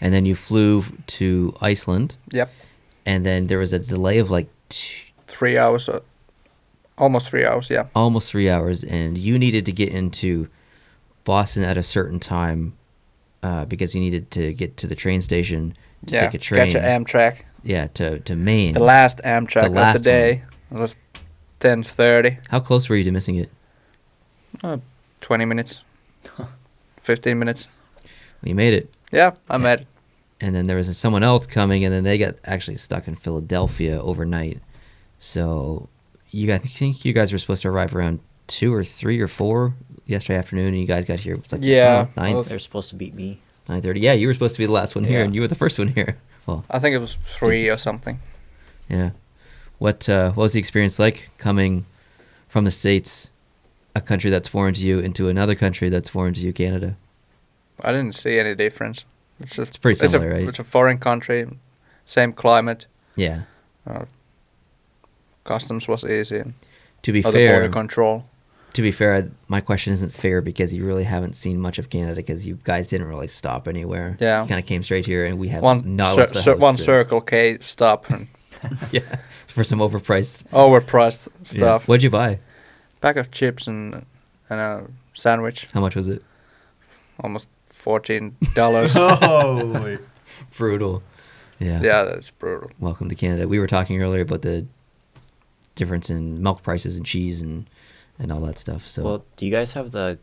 And then you flew to Iceland. Yep. And then there was a delay of 3 hours. Almost 3 hours, yeah. Almost 3 hours, and you needed to get into Boston at a certain time because you needed to get to the train station to take a train. Catch an Amtrak. Yeah, to Maine. The last Amtrak of the day. It was 10:30. How close were you to missing it? 20 minutes. 15 minutes. Well, you made it. Yeah, I made it. And then there was someone else coming, and then they got actually stuck in Philadelphia overnight. So... I think you guys were supposed to arrive around 2 or 3 or 4 yesterday afternoon, and you guys got here. It was 9. They're supposed to beat me. 9:30. Yeah, you were supposed to be the last one here, and you were the first one here. Well, I think it was 3 or something. Yeah. What was the experience like coming from the States, a country that's foreign to you, into another country that's foreign to you, Canada? I didn't see any difference. It's pretty similar, right? It's a foreign country, same climate. Yeah. Customs was easy. To be fair, border control. To be fair, my question isn't fair because you really haven't seen much of Canada because you guys didn't really stop anywhere. Yeah. You kind of came straight here, and we have not left the house. One Circle K stop. Yeah, for some overpriced stuff. Yeah. What'd you buy? Pack of chips and a sandwich. How much was it? Almost $14. Holy. Brutal. Yeah. Yeah, that's brutal. Welcome to Canada. We were talking earlier about the difference in milk prices and cheese and all that stuff. So, Well, do you guys have the?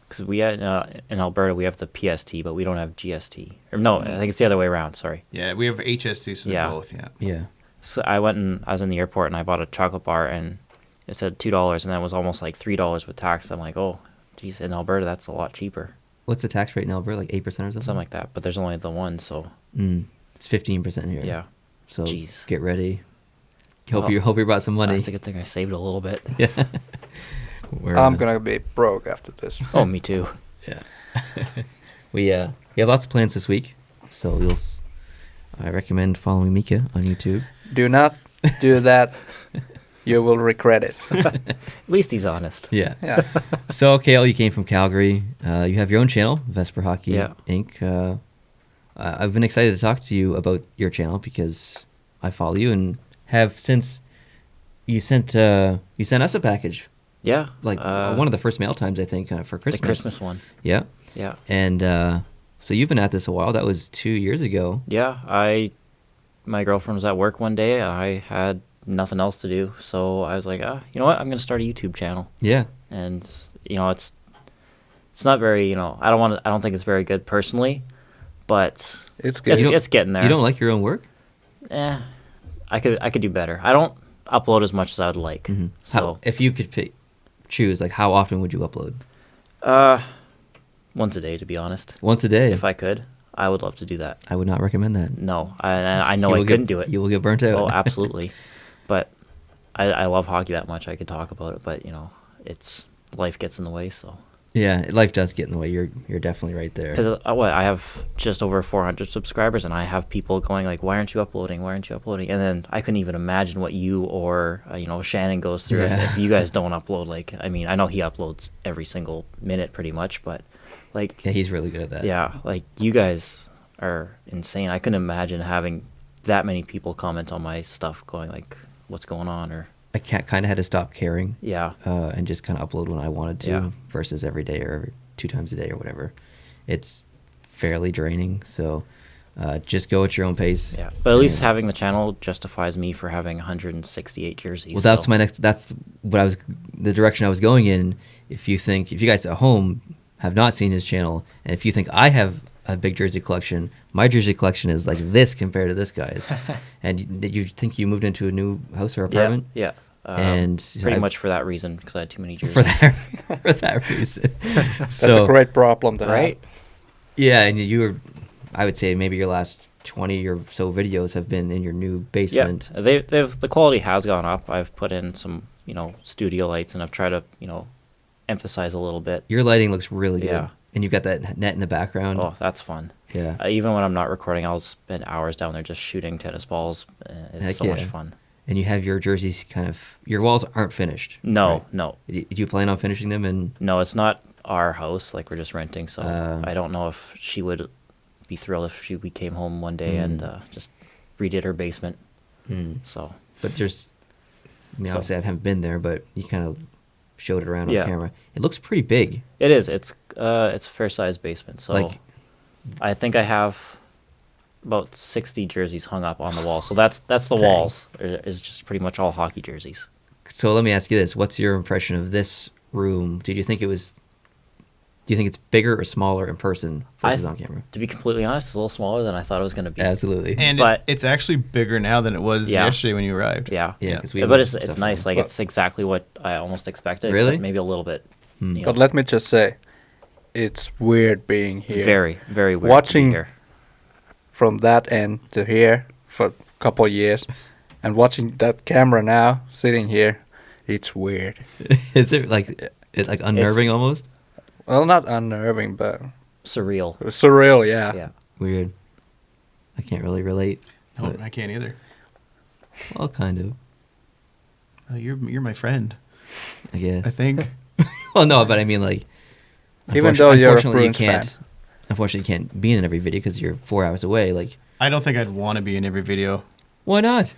Because we had in Alberta we have the PST, but we don't have GST. Or no, I think it's the other way around. Sorry. Yeah, we have HST, so Yeah. they're both. Yeah. yeah. So I was in the airport and I bought a chocolate bar and it said $2 and that was almost like $3 with tax. I'm like, oh, geez, in Alberta that's a lot cheaper, What's the tax rate in Alberta? Like 8% or something? something like that. But there's only the one, so It's 15% here. yeah. So Jeez. get ready. Hope Well, you brought some money. That's a good thing I saved a little bit. Yeah. We're, I'm gonna be broke after this. Oh, me too. Yeah. we have lots of plans this week, so I recommend following Mika on YouTube. Do not do that. You will regret it. At least he's honest. Yeah. Yeah. So, Kale, you came from Calgary. You have your own channel, Vesper Hockey Yeah. Inc. I've been excited to talk to you about your channel because I follow you and have since you sent us a package, Yeah. like one of the first mail times, I think, for Christmas. The Christmas one. Yeah. Yeah. And so you've been at this a while. That was 2 years ago. Yeah. My girlfriend was at work one day and I had nothing else to do, so I was like, you know what? I'm gonna start a YouTube channel. Yeah. And it's not very, I don't think it's very good personally, but It's good. it's getting there. You don't like your own work? I could do better. I don't upload as much as I would like. Mm-hmm. So if you could choose, like, how often would you upload? once a day, to be honest. Once a day. If I could, I would love to do that. I would not recommend that. No, I know You I will couldn't get, do it. You will get burnt out. Oh, absolutely. But I love hockey that much. I could talk about it, but it's life gets in the way. So Yeah, life does get in the way. You're definitely right there. because I have just over 400 subscribers, and I have people going like, "Why aren't you uploading? Why aren't you uploading?" And then I couldn't even imagine what you or Shannon goes through Yeah. if you guys don't upload. Like, I mean, I know he uploads every single minute pretty much, but like, Yeah, he's really good at that. yeah, like you guys are insane. I couldn't imagine having that many people comment on my stuff, going like, "What's going on?" Or I kind of had to stop caring. yeah, And just kind of upload when I wanted to Yeah. versus every day or every 2 times a day or whatever. It's fairly draining. So just go at your own pace. yeah. But at least And- having the channel justifies me for having 168 jerseys. Well, that's so- that's the direction I was going in. If you guys at home have not seen his channel, and if you think I have a big jersey collection, my jersey collection is like this compared to this guy's. And you think you moved into a new house or apartment? Yeah. And pretty I- much for that reason, because I had too many jerseys. for that for that reason. That's a great problem to Right? Yeah, and you were, I would say maybe your last 20 or so videos have been in your new Yeah. basement. The quality has gone up. I've put in some, studio lights, and I've tried to, emphasize a little bit. Your lighting looks really good. Yeah. And you've got that net in the background. Oh, that's fun. Yeah. Even when I'm not recording, I'll spend hours down there just shooting tennis balls. It's Heck so much yeah. fun. And you have your jerseys your walls aren't finished. No, right? no. Do you plan on finishing them? And No, it's not our house. Like, we're just renting, so Uh. I don't know if she would be thrilled if we came home one day and just redid her basement. So but there's, So- obviously I haven't been there, but you kind of showed it around Yeah. on camera. It looks pretty big. it is. It's a fair sized basement. So Like- I think I have about 60 jerseys hung up on the wall. So that's the Dang. walls. Is just pretty much all hockey jerseys. So let me ask you this: what's your impression of this room? Do you think it's bigger or smaller in person versus on camera? To be completely honest, it's a little smaller than I thought it was going to be. Absolutely. And But- it's actually bigger now than it was Yeah. yesterday when you arrived. Yeah. Yeah, 'cause we have but it's stuff nice. on. Like, it's exactly what I almost expected. Really? Except maybe a little bit. But let me just say, it's weird being here. Very, very weird. Watching- to be here. From that end to here for a couple of years, and watching that camera now, sitting here, it's weird. Is it like unnerving almost? Well, not unnerving, but Surreal. surreal, yeah. Yeah. Weird. I can't really relate. No, but- I can't either. Well, kind of, You're my friend, I guess. I think. Well, no, but I mean, like, Even though you're a unfortunately, you Bruins can't. fan. Unfortunately, you can't be in every video because you're 4 hours away. Like, I don't think I'd want to be in every video. why not?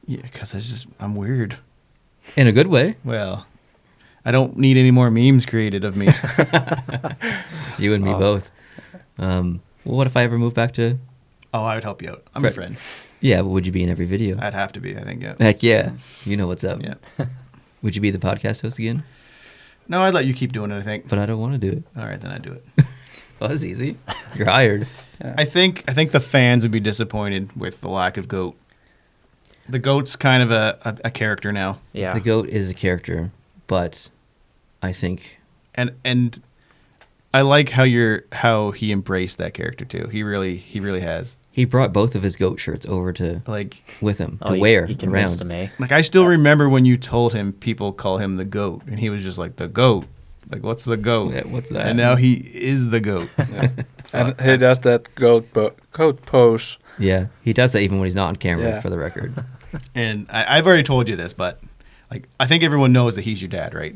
Yeah, because I'm weird. In a good way. Well, I don't need any more memes created of me. You and me both. Well, what if I ever move back to? Oh, I would help you out. I'm your friend. Yeah, but would you be in every video? I'd have to be, I think, yeah. Heck yeah. You know what's up. Yeah. Would you be the podcast host again? No, I'd let you keep doing it, I think. But I don't want to do it. All right, then I'd do it. Well, that's easy. You're hired. Yeah. I think the fans would be disappointed with the lack of GOAT. The GOAT's kind of a character now. Yeah. The GOAT is a character, but I think... And I like how he embraced that character too. He really has. He brought both of his GOAT shirts over to Like with him Oh, to wear you convinced around. him, eh? Like I still remember when you told him people call him the GOAT, and he was just like the GOAT. Like what's the GOAT? Yeah, what's that? And now he is the GOAT. And he does that goat pose. Yeah, he does that even when he's not on camera. Yeah. For the record. And I've already told you this, but like I think everyone knows that he's your dad, right?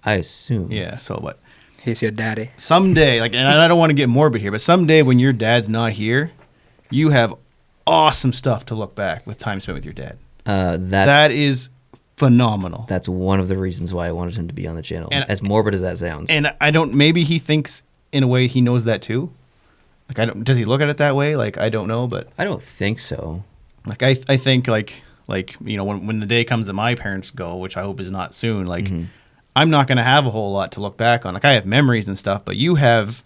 I assume. Yeah. So what? He's your daddy. Someday, like, and I don't want to get morbid here, but someday when your dad's not here, you have awesome stuff to look back with time spent with your dad. That is phenomenal. That's one of the reasons why I wanted him to be on the channel. And- as morbid as that sounds. And I don't. Maybe he thinks in a way he knows that too. Like I don't. Does he look at it that way? Like I don't know, but I don't think so. like I think like you know when the day comes that my parents go, which I hope is not soon. Like I'm not gonna have a whole lot to look back on. Like I have memories and stuff, but you have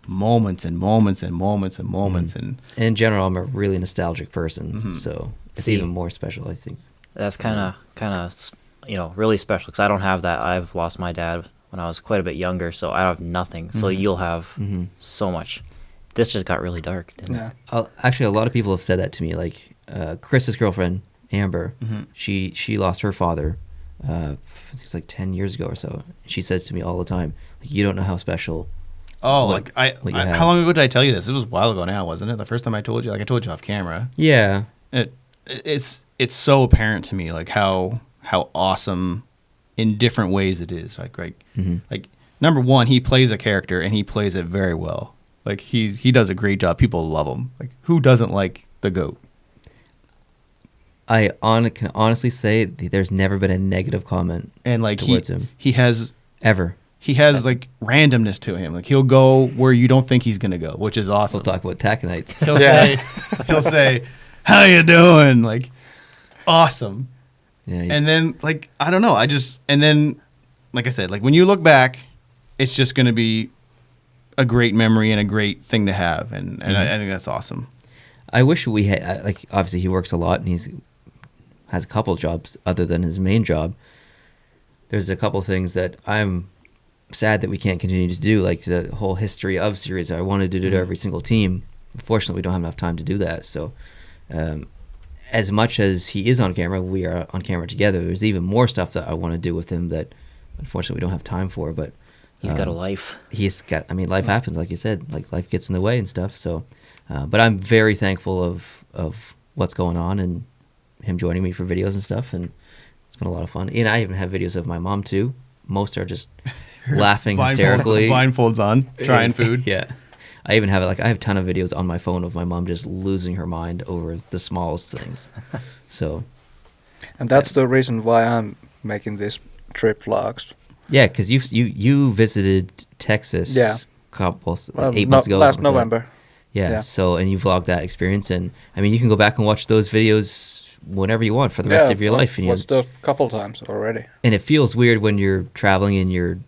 moments and moments and moments and moments and In general, I'm a really nostalgic person, so it's See. even more special, I think. That's kind of really special because I don't have that. I've lost my dad when I was quite a bit younger, so I have nothing. So you'll have so much. This just got really dark, didn't Yeah. it? Actually, a lot of people have said that to me. Like Chris's girlfriend, Amber, she lost her father. I think it's like 10 years ago or so. She says to me all the time, like, "You don't know how special." oh, what- like what you have. how long ago did I tell you this? It was a while ago now, wasn't it? The first time I told you, like I told you off camera. Yeah, It's so apparent to me, like how awesome in different ways it is. Like number one, he plays a character and he plays it very well. Like he does a great job. People love him. Like who doesn't like the GOAT? I can honestly say there's never been a negative comment And like towards him he has ever. like randomness to him. Like he'll go where you don't think he's gonna go, which is awesome. We'll talk about Taconites. He'll say, "How you doing?" Like awesome. Yeah, And then like I don't know, and then like I said, like when you look back, it's just gonna be a great memory and a great thing to have, and I think that's awesome. I wish we had like obviously he works a lot and has a couple jobs other than his main job. There's a couple things that I'm sad that we can't continue to do, like the whole history of series. I wanted to do to every single team. Unfortunately, we don't have enough time to do that. So, as much as he is on camera, we are on camera together. There's even more stuff that I want to do with him that, unfortunately, we don't have time for. But He's got a life. he's got. I mean, life happens, like you said. Like life gets in the way and stuff. So, but I'm very thankful of what's going on and him joining me for videos and stuff. And it's been a lot of fun. And I even have videos of my mom too. Most are just laughing hysterically. Blindfolds on, trying food. Yeah. I even have I have a ton of videos on my phone of my mom just losing her mind over the smallest things. So, And that's the reason why I'm making these trip vlogs. yeah, because you visited Texas Yeah. couple 8 months ago. Last something like that. November. Yeah, Yeah. so and you vlogged that experience, and I mean you can go back and watch those videos whenever you want for the rest of your life, and watched a couple times already. and it feels weird when you're traveling and you're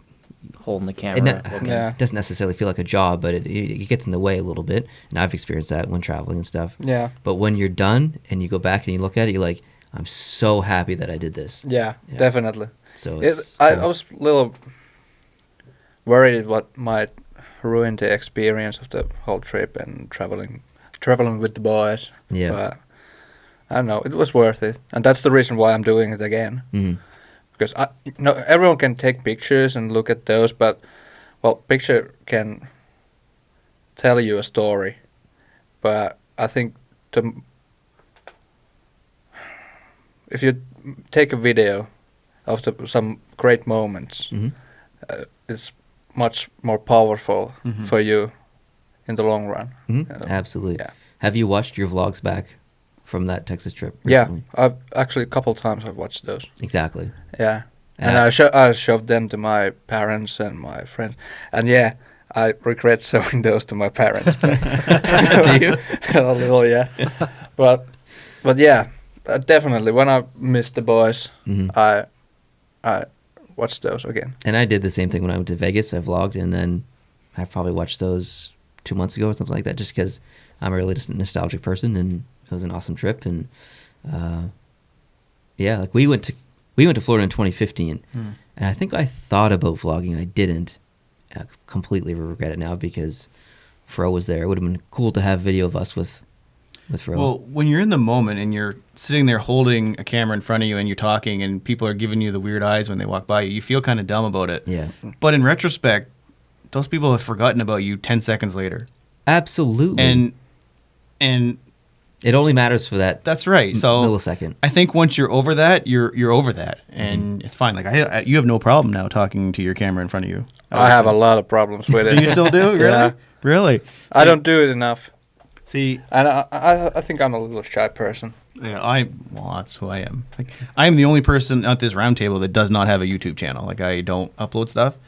Holding the it camera. ne- looking. Yeah. doesn't necessarily feel like a job, but it gets in the way a little bit, and I've experienced that when traveling and stuff. Yeah. But when you're done and you go back and you look at it, you're like, I'm so happy that I did this. Yeah, Yeah. definitely. So I it's was a little worried what might ruin the experience of the whole trip and traveling with the boys. Yeah. But I don't know, it was worth it, and that's the reason why I'm doing it again. Mhm. Because everyone can take pictures and look at those, but picture can tell you a story. But I think if you take a video of some great moments, Mhm. it's much more powerful Mhm. for you in the long run. Mhm. Absolutely. Yeah. Have you watched your vlogs back from that Texas trip Yeah, recently? I've actually a couple times I've watched those. Exactly. Yeah, And I showed them to my parents and my friends. And yeah, I regret showing those to my parents. Do you? A little, yeah. But yeah, definitely. When I missed the boys, I watched those again. And I did the same thing when I went to Vegas. I vlogged, and then I probably watched those 2 months ago or something like that, just because I'm a really nostalgic person, and it was an awesome trip. And yeah, like we went to Florida in 2015, and I think I thought about vlogging. I didn't. I completely regret it now because Fro was there. It would have been cool to have video of us with Fro. Well, when you're in the moment and you're sitting there holding a camera in front of you and you're talking and people are giving you the weird eyes when they walk by you, you feel kind of dumb about it. Yeah. But in retrospect, those people have forgotten about you 10 seconds later. Absolutely. And it only matters for that. That's right. So millisecond. I think once you're over that, you're over that, and it's fine. Like you have no problem now talking to your camera in front of you. I have a lot of problems with it. Do you still do? Really? Yeah. Really? I don't do it enough. See, and I think I'm a little shy person. Yeah, well, that's who I am. Like, I am the only person at this round table that does not have a YouTube channel. Like, I don't upload stuff.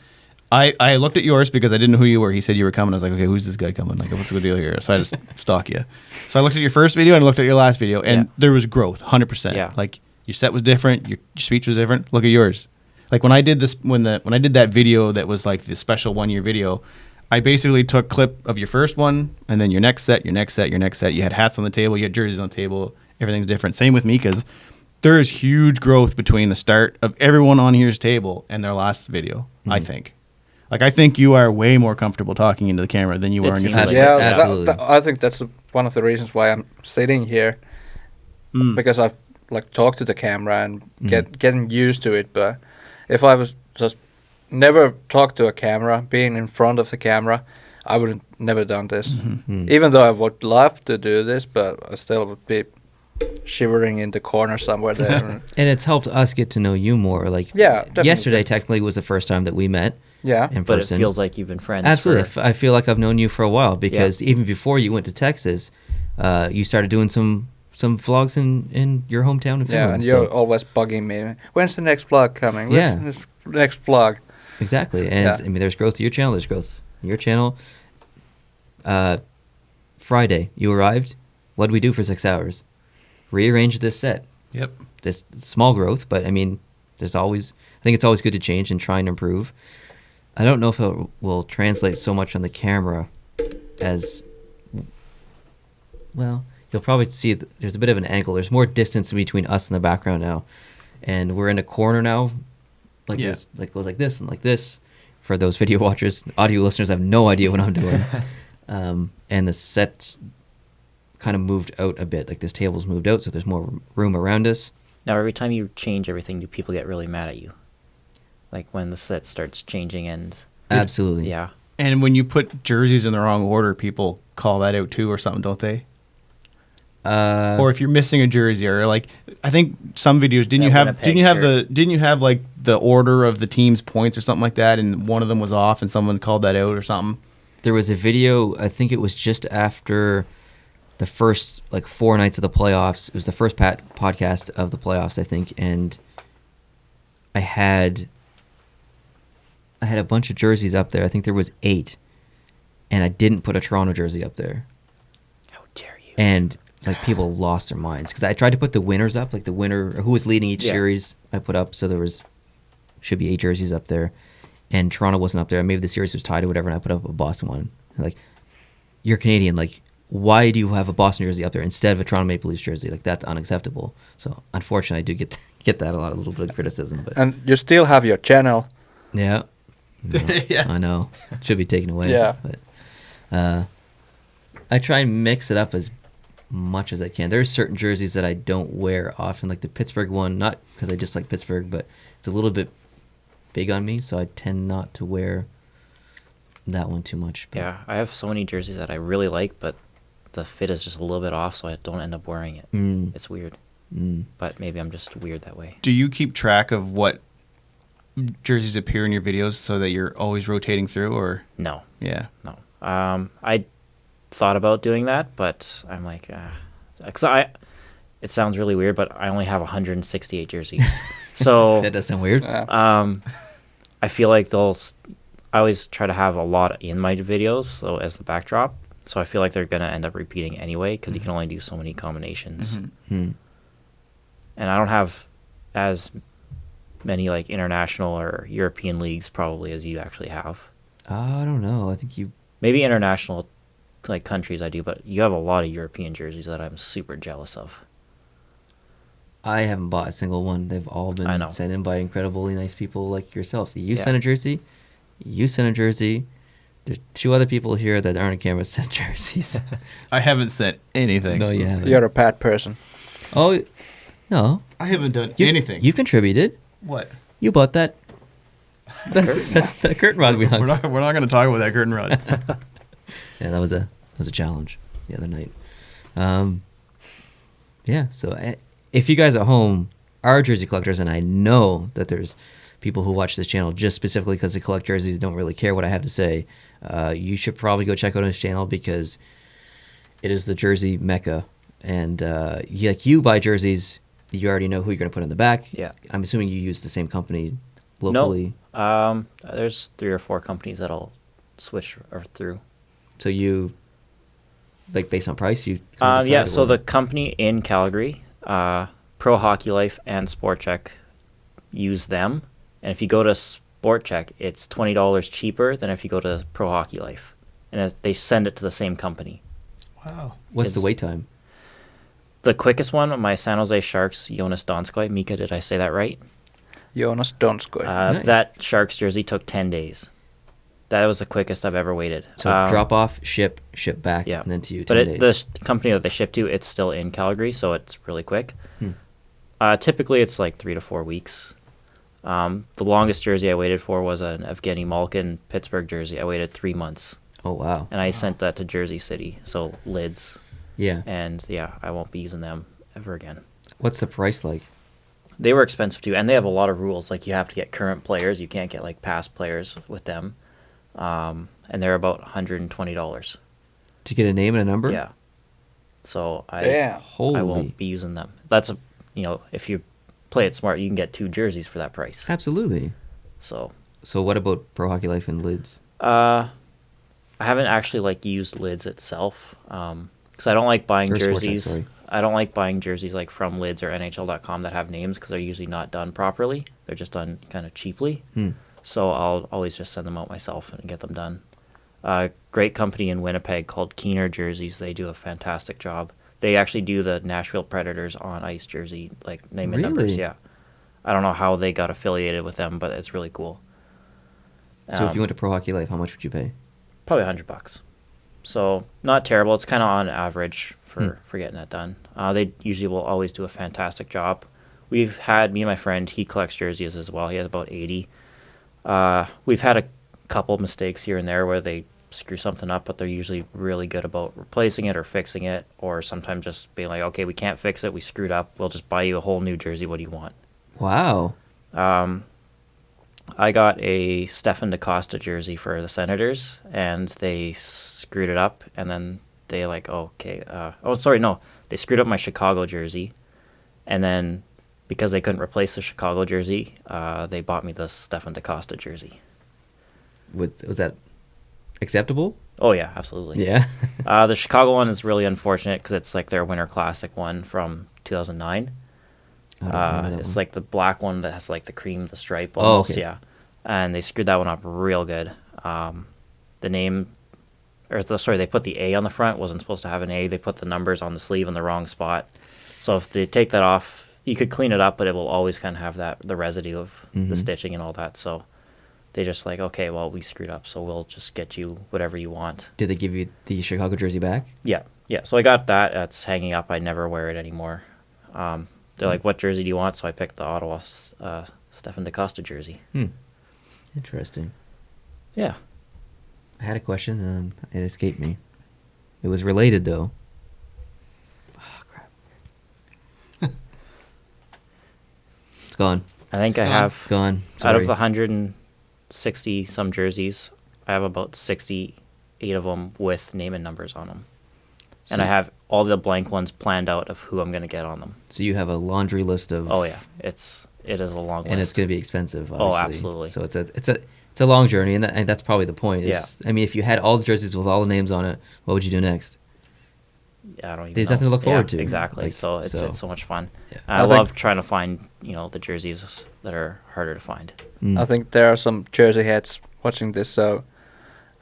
I looked at yours because I didn't know who you were. He said you were coming. I was like, okay, who's this guy coming? Like, what's the deal here? So I just stalk you. So I looked at your first video and I looked at your last video, and there was growth, 100%. Yeah. Like, your set was different, your speech was different. Look at yours. Like, when I did this, when I did that video that was like the special 1-year video, I basically took clip of your first one, and then your next set, your next set, your next set. You had hats on the table, you had jerseys on the table. Everything's different. Same with me, because there is huge growth between the start of everyone on here's table and their last video, I think. Like, I think you are way more comfortable talking into the camera than you are in your first. Yeah, absolutely. I think that's one of the reasons why I'm sitting here, because I've like talked to the camera and getting used to it. But if I was just never talked to a camera, being in front of the camera, I would have never done this. Even though I would love to do this, but I still would be shivering in the corner somewhere there. And it's helped us get to know you more. Like, definitely. Yesterday technically was the first time that we met. Yeah, in but person. It feels like you've been friends. Absolutely, I feel like I've known you for a while because even before you went to Texas, you started doing some vlogs in your hometown in Finland. Yeah, and you're always bugging me. When's the next vlog coming? When's the next vlog? Exactly, and I mean, there's growth to your channel. There's growth in your channel. Friday, you arrived. What did we do for 6 hours? Rearrange this set. Yep. This small growth, but I mean, I think it's always good to change and try and improve. I don't know if it will translate so much on the camera as, well, you'll probably see there's a bit of an angle. There's more distance between us and the background now. And we're in a corner now, like this, like goes like this and like this. For those video watchers, audio listeners have no idea what I'm doing. And the set's kind of moved out a bit. Like this table's moved out, so there's more room around us. Now, every time you change everything, do people get really mad at you? Like when the set starts changing and... Absolutely. Yeah. And when you put jerseys in the wrong order, people call that out too or something, don't they? Or if you're missing a jersey, or like, I think some videos, didn't you have like the order of the team's points or something like that, and one of them was off and someone called that out or something? There was a video, I think it was just after the first like 4 nights of the playoffs. It was the first podcast of the playoffs, I think, and I had a bunch of jerseys up there. I think there was 8, and I didn't put a Toronto jersey up there. How dare you? And like people lost their minds because I tried to put the winners up, like the winner or who was leading each series. I put up, so there should be 8 jerseys up there, and Toronto wasn't up there. Maybe the series was tied or whatever, and I put up a Boston one. Like, you're Canadian, like, why do you have a Boston jersey up there instead of a Toronto Maple Leafs jersey? Like, that's unacceptable. So unfortunately, I do get that a little bit of criticism. But and you still have your channel. Yeah. I know. It should be taken away. Yeah. But I try and mix it up as much as I can. There's certain jerseys that I don't wear often, like the Pittsburgh one, not because I just like Pittsburgh, but it's a little bit big on me, so I tend not to wear that one too much. But yeah, I have so many jerseys that I really like, but the fit is just a little bit off, so I don't end up wearing it. It's weird. But maybe I'm just weird that way. Do you keep track of what jerseys appear in your videos so that you're always rotating through, or? No. Yeah. No. I thought about doing that, but I'm like, because it sounds really weird, but I only have 168 jerseys. So That does sound weird. I feel like I always try to have a lot in my videos, so as the backdrop. So I feel like they're gonna end up repeating anyway because you can only do so many combinations. And I don't have as many like international or European leagues probably as you actually have. I don't know. I think you. Maybe international like countries I do, but you have a lot of European jerseys that I'm super jealous of. I haven't bought a single one. They've all I know. been sent in by incredibly nice people like yourself. So you Yeah. sent a jersey. You sent a jersey. There's 2 other people here that aren't on camera sent jerseys. I haven't sent anything. No, you haven't. You're a bad person. Oh, no. I haven't done You, anything. You contributed. What? You bought that. The curtain rod we hung. We're not going to talk about that curtain rod. Yeah, that was a challenge the other night. Yeah, so if you guys at home are jersey collectors, and I know that there's people who watch this channel just specifically because they collect jerseys, don't really care what I have to say, you should probably go check out his channel because it is the jersey mecca. And you buy jerseys, you already know who you're going to put in the back. Yeah. I'm assuming you use the same company locally. No. There's 3 or 4 companies that'll switch or through. So you, like, based on price, you Yeah, so the what- company in Calgary, Pro Hockey Life and Sport Check use them. And if you go to Sport Check, it's $20 cheaper than if you go to Pro Hockey Life. And they send it to the same company. Wow. What's the it's- wait time? The quickest one, my San Jose Sharks, Jonas Donskoy. Mika, did I say that right? Jonas Donskoy. Nice. That Sharks jersey took 10 days. That was the quickest I've ever waited. So drop off, ship back, Yeah. and then to you 10 But days. the company that they ship to, it's still in Calgary, so it's really quick. Hmm. Typically, it's like 3 to 4 weeks. The longest jersey I waited for was an Evgeny Malkin Pittsburgh jersey. I waited 3 months, Oh, wow. and I sent that to Jersey City, so lids. Yeah. And yeah, I won't be using them ever again. What's the price like? They were expensive too, and they have a lot of rules. Like you have to get current players. You can't get like past players with them. And they're about $120. To get a name and a number? Yeah. So Yeah. Holy. I won't be using them. That's if you play it smart, you can get 2 jerseys for that price. Absolutely. So, So what about Pro Hockey Life and lids? I haven't actually like used lids itself, because I don't like buying Or Sport Check, jerseys. sorry. I don't like buying jerseys like from lids or NHL.com that have names because they're usually not done properly. They're just done kind of cheaply. So I'll always just send them out myself and get them done. Great company in Winnipeg called Keener Jerseys. They do a fantastic job. They actually do the Nashville Predators on ice jersey, like name and numbers. Really? Yeah. I don't know how they got affiliated with them, but it's really cool. So if you went to Pro Hockey Life, how much would you pay? Probably $100. So not terrible. It's kind of on average for getting that done. They usually will always do a fantastic job. We've had, me and my friend, he collects jerseys as well. He has about 80. We've had a couple mistakes here and there where they screw something up, but they're usually really good about replacing it or fixing it, or sometimes just being like, okay, we can't fix it. We screwed up. We'll just buy you a whole new jersey. What do you want? Wow. I got a Stefan DaCosta jersey for the Senators, and they screwed it up, and then they like, they screwed up my Chicago jersey, and then because they couldn't replace the Chicago jersey, they bought me the Stefan DaCosta jersey. Was that acceptable? Oh yeah, absolutely. Yeah. The Chicago one is really unfortunate because it's like their Winter Classic one from 2009. I don't remember that It's one. like the black one that has like the cream, the stripe Oh, almost, okay. yeah. And they screwed that one up real good. The name, they put the A on the front, wasn't supposed to have an A. They put the numbers on the sleeve in the wrong spot. So if they take that off, you could clean it up, but it will always kind of have the residue of the stitching and all that. So they just like, okay, well, we screwed up, so we'll just get you whatever you want. Did they give you the Chicago jersey back? Yeah. So I got that. It's hanging up. I never wear it anymore. They're like, what jersey do you want? So I picked the Ottawa Stefan DaCosta jersey. Interesting. Yeah. I had a question and it escaped me. It was related though. Oh crap. It's gone. I think I Gone. have, It's gone. out of Sorry. the 160 some jerseys, I have about 68 of them with name and numbers on them. And I So- have all the blank ones planned out of who I'm gonna get on them. So you have a laundry list of. Oh yeah, it is a long list. And it's going to be expensive, Oh, obviously. absolutely. So it's a long journey, and that's probably the point. Yeah. I mean, if you had all the jerseys with all the names on it, what would you do next? Yeah, I don't even There's know. nothing to look forward to. Exactly. Like, so it's so much fun. Yeah. I love trying to find the jerseys that are harder to find. I think there are some jersey heads watching this. So,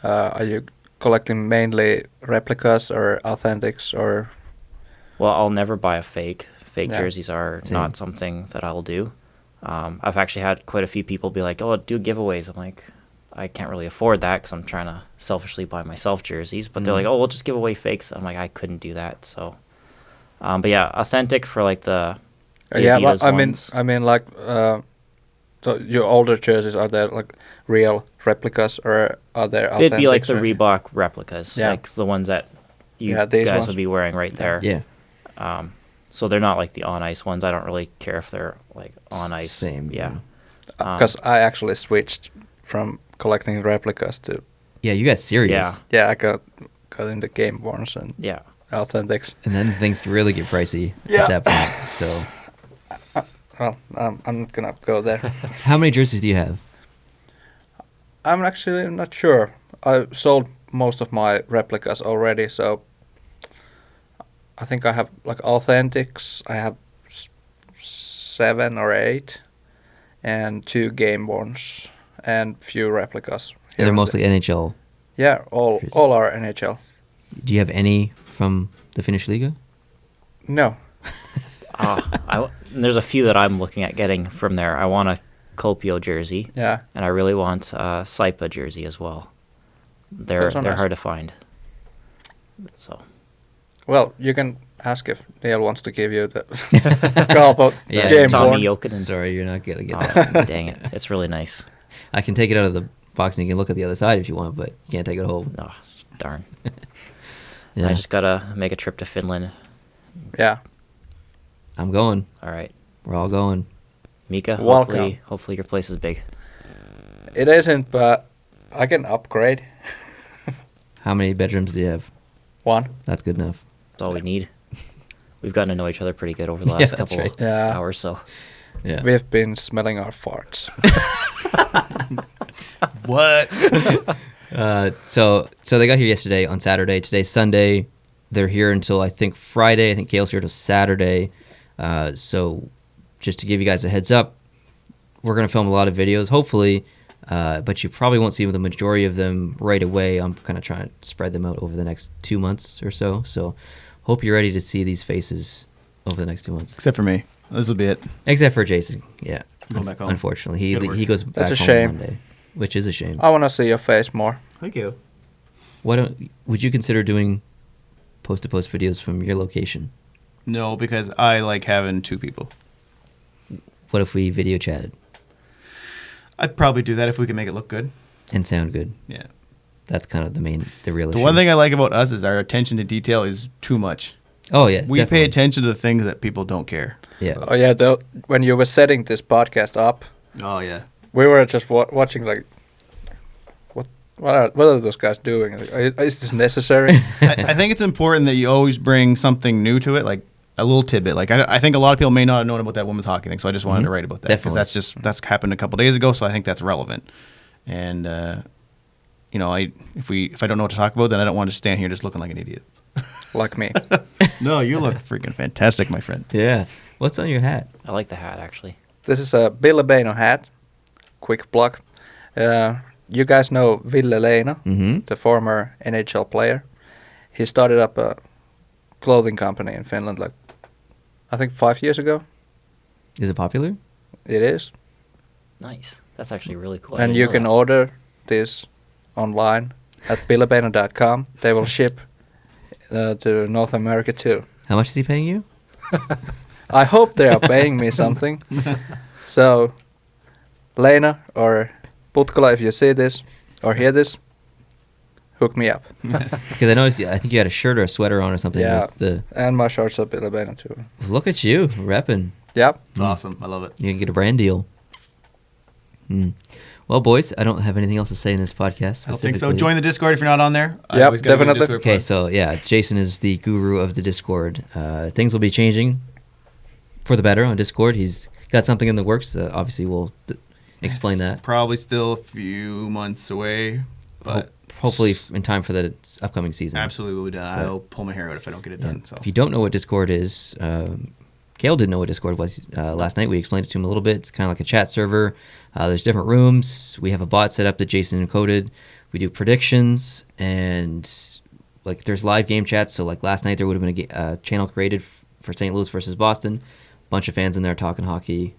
are you collecting mainly replicas or authentics or? Well, I'll never buy a fake. Fake Yeah. jerseys are Same. not something that I'll do. I've actually had quite a few people be like, "Oh, do giveaways." I'm like, I can't really afford that because I'm trying to selfishly buy myself jerseys. But they're like, "Oh, we'll just give away fakes." I'm like, I couldn't do that. So, but yeah, authentic for like the Yeah, Adidas but ones. I mean, like, so your older jerseys, are they like real replicas or are they? They'd be like the authentics or- Reebok replicas, Yeah. like the ones that you Yeah, these guys ones. would be wearing right there. Yeah. So they're not like the on ice ones. I don't really care if they're like on ice. Same, Yeah. Because I actually switched from collecting replicas to Yeah, you got serious. Yeah. I got into game ones and Yeah. authentics. And then things really get pricey Yeah. at that point. So, Well, I'm not gonna go there. how many jerseys do you have? I'm actually not sure. I sold most of my replicas already, so I think I have like authentics. I have 7 or 8, and 2 game ones, and few replicas. here They're and mostly NHL. there. Yeah, all are NHL. Do you have any from the Finnish Liga? No, There's a few that I'm looking at getting from there. I want a Kopio jersey, yeah, and I really want a Saipa jersey as well. They're Those are nice. hard to find. So well, you can ask if Neil wants to give you the Galpo Yeah, game Tommy one. Jokinen. Sorry, you're not going to get Oh, that. dang it! It's really nice. I can take it out of the box and you can look at the other side if you want, but you can't take it home. Oh, darn. Yeah. I just gotta make a trip to Finland. Yeah, I'm going. All right, We're all going. Mika. Welcome. Hopefully your place is big. it isn't, but I can upgrade How many bedrooms do you have? one. That's good enough. That's all we need. We've gotten to know each other pretty good over the Yeah, last that's couple right. Yeah. hours. So Yeah. We've been smelling our farts. What? So they got here yesterday on Saturday. Today's Sunday. They're here until I think Friday. I think Kale's here till Saturday. So just to give you guys a heads up, we're gonna film a lot of videos, hopefully, but you probably won't see the majority of them right away. I'm kind of trying to spread them out over the next 2 months or so. So hope you're ready to see these faces over the next 2 months. Except for me. This will be it. Except for Jason, yeah. Going back home. Unfortunately, Gotta work. he goes back a home shame. Monday, which is a shame. I want to see your face more. Thank you. Would you consider doing post-to-post videos from your location? No, because I like having 2 people. What if we video chatted I'd probably do that if we can make it look good. and sound good? Yeah. That's kind of the real The issue. one thing I like about us is our attention to detail is too much. Oh yeah, We definitely. pay attention to the things that people don't care. Yeah. Oh yeah, when you were setting this podcast up, Oh, yeah. we were just watching like, what are those guys doing? Like, is this necessary? I think it's important that you always bring something new to it, like a little tidbit. Like I think a lot of people may not have known about that women's hockey thing, so I just wanted to write about that because Definitely. that's happened a couple days ago, so I think that's relevant. And if I don't know what to talk about, then I don't want to stand here just looking like an idiot. Like me. No, you look freaking fantastic, my friend. Yeah. What's on your hat? I like the hat actually. This is a Ville Beino hat. Quick plug. You guys know Ville Leino, Mm-hmm. the former NHL player. He started up a clothing company in Finland, like I think 5 years ago. Is it popular? It is, Nice. That's actually really cool. I and didn't you know can that. order this online at villebeino.com. They will ship to North America too. How much is he paying you? I hope they are paying me something. So, Lena or Putkola, if you see this or hear this, hook me up. Because I noticed. I think you had a shirt or a sweater on or something. Yeah. With the And my shorts are Ville Beino too. look at you repping. Yep. It's awesome. I love it. You can get a brand deal. Well, boys, I don't have anything else to say in this podcast. I don't think so. Join the Discord if you're not on there. I Yep, always gotta give definitely. Discord Okay, plug. so yeah, Jason is the guru of the Discord. Things will be changing for the better on Discord. He's got something in the works. Obviously, we'll explain It's that. Probably still a few months away, but Hopefully in time for the upcoming season. absolutely will be done. I'll pull my hair out if I don't get it done. So If you don't know what Discord is, Kale didn't know what Discord was last night. We explained it to him a little bit. It's kind of like a chat server. There's different rooms. We have a bot set up that Jason encoded. We do predictions, and like there's live game chats. So like last night there would have been a channel created for St. Louis versus Boston. Bunch of fans in there talking hockey.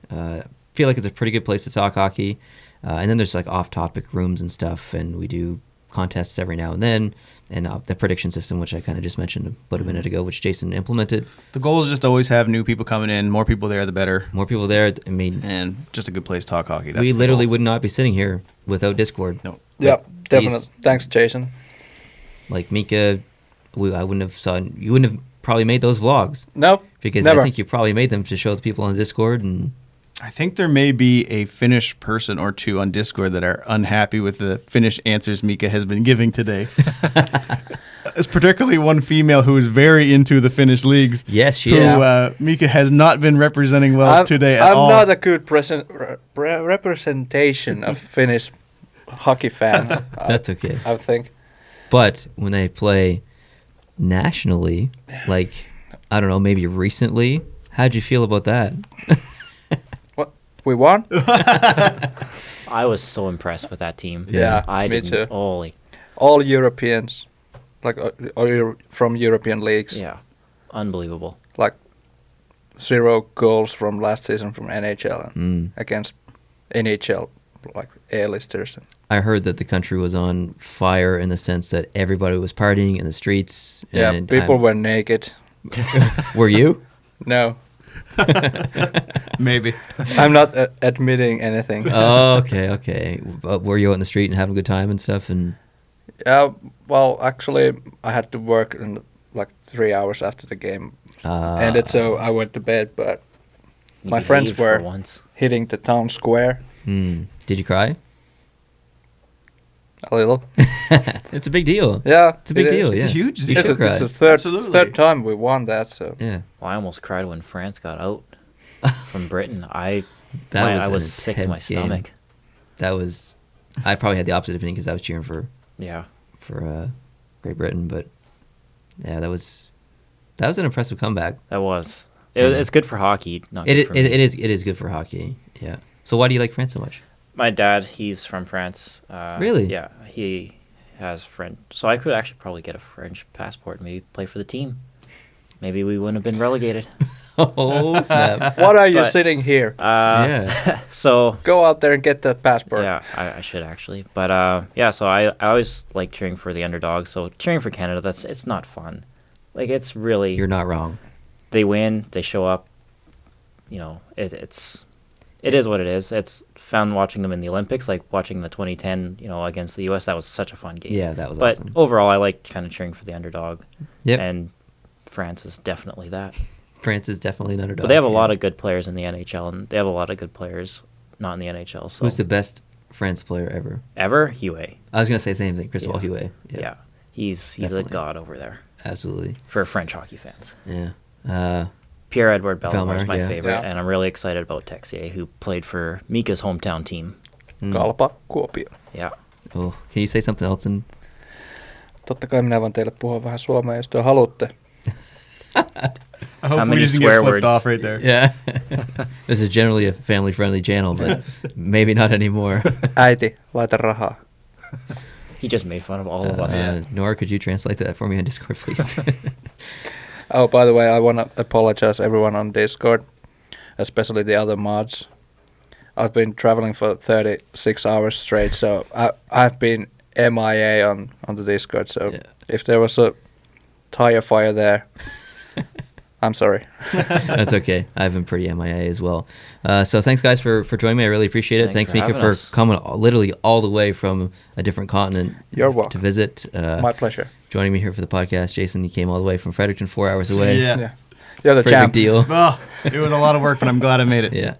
Feel like it's a pretty good place to talk hockey. And then there's like off-topic rooms and stuff, and we do contests every now and then, and the prediction system, which I kind of just mentioned about a minute ago, which Jason implemented. the goal is just to always have new people coming in. More people there, the better. More people there. I mean, And just a good place to talk hockey. That's we the literally goal. would not be sitting here without Discord. No. Yep, Like, definitely. these- Thanks, Jason. Like Mika, I wouldn't have saw. You wouldn't have probably made those vlogs Nope. because never. I think you probably made them to show the people on Discord. And I think there may be a Finnish person or two on Discord that are unhappy with the Finnish answers Mika has been giving today. It's particularly one female who is very into the Finnish leagues. yes, she Who is. Mika has not been representing well I'm, today at I'm all. not a good representation of Finnish hockey fan. That's okay. I think. But when they play nationally, like I don't know, maybe recently, how'd you feel about that? What we won? I was so impressed with that team. Yeah, I me didn't. too. Oh, like, All Europeans, like from European leagues. yeah, unbelievable. Like 0 goals from last season from NHL and against NHL like A-listers. I heard that the country was on fire in the sense that everybody was partying in the streets. Yeah, and people were naked. Were you? No, Maybe. I'm not admitting anything. Oh, okay. But were you out in the street and having a good time and stuff? And Yeah, well, actually, I had to work in like 3 hours after the game ended, so I went to bed. But You my friends behaved for were once. hitting the town square did you cry? a little. It's a big deal. Yeah, It's a big it deal. is. Yeah, It's a huge You deal. It's, should cry. it's the Absolutely. third time we won that. So Yeah, Well, I almost cried when France got out from Britain. I an was sick to my intense game. stomach. That was. I probably had the opposite opinion because I was cheering for Yeah. Great Britain, but yeah, that was an impressive comeback. That was. Yeah. It's good for hockey. Not It good for me. it is good for hockey. Yeah. So why do you like France so much? My dad, he's from France. Really? Yeah, he has French. So I could actually probably get a French passport and maybe play for the team. Maybe we wouldn't have been relegated. Oh snap! what are you But- sitting here? Yeah. So Go out there and get that passport. yeah, I should actually. But yeah, so I always like cheering for the underdog. So cheering for Canada, it's not fun. Like it's really You're not wrong. they win, they show up. You know, it is what it is. It's fun watching them in the Olympics, like watching the 2010, against the U.S. That was such a fun game. Yeah, that was But awesome. overall, I like kind of cheering for the underdog. Yep. And France is definitely that. France is definitely an underdog. But they have a yeah. lot of good players in the NHL, and they have a lot of good players not in the NHL. So Who's the best France player ever? ever? Huey. I was gonna say the same thing. Cristobal Yeah. Huet. Yeah. He's a Definitely. god over there Absolutely. for French hockey fans. Yeah. Pierre-Edouard Bellemare is Bellemare, my yeah. favorite, Yeah. and I'm really excited about Texier, who played for Mika's hometown team. Kalpa, Kuopio. Yeah. Oh, can you say something else? Totta kai minä voin teille puhua vähän suomea, jos te haluatte. I hope we many didn't swear get flipped words? off right there. Yeah. This is generally a family-friendly channel, but maybe not anymore. Äiti, laita rahaa. He just made fun of all of us. Nora, could you translate that for me on Discord, please? Oh, by the way, I want to apologize everyone on Discord, especially the other mods. I've been traveling for 36 hours straight, so I've been MIA on the Discord. So Yeah. if there was a tire fire there, I'm sorry. That's okay. I've been pretty MIA as well. So thanks, guys, for joining me. I really appreciate it. Thanks Thanks for Mika, having for us. coming literally all the way from a different continent You're welcome. to visit. My pleasure. Joining me here for the podcast. Jason, you came all the way from Fredericton, 4 hours away. Yeah. Yeah. You're the Pretty champ. big deal. Oh, it was a lot of work, but I'm glad I made it. Yeah.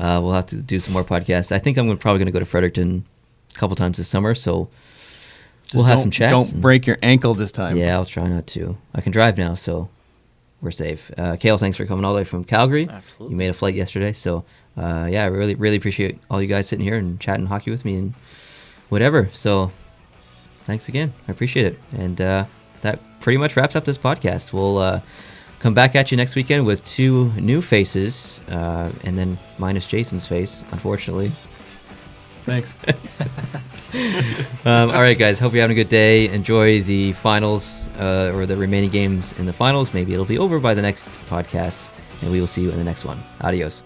we'll have to do some more podcasts. I think I'm probably going to go to Fredericton a couple times this summer, so we'll have some chats. Don't break your ankle this time. Yeah, I'll try not to. I can drive now, so we're safe. Kale, thanks for coming all the way from Calgary. Absolutely. You made a flight yesterday, so I really, really appreciate all you guys sitting here and chatting hockey with me and whatever. So thanks again. I appreciate it. And that pretty much wraps up this podcast. We'll come back at you next weekend with 2 new faces, and then minus Jason's face, unfortunately. Thanks. All right, guys. Hope you're having a good day. Enjoy the finals or the remaining games in the finals. Maybe it'll be over by the next podcast, and we will see you in the next one. Adios.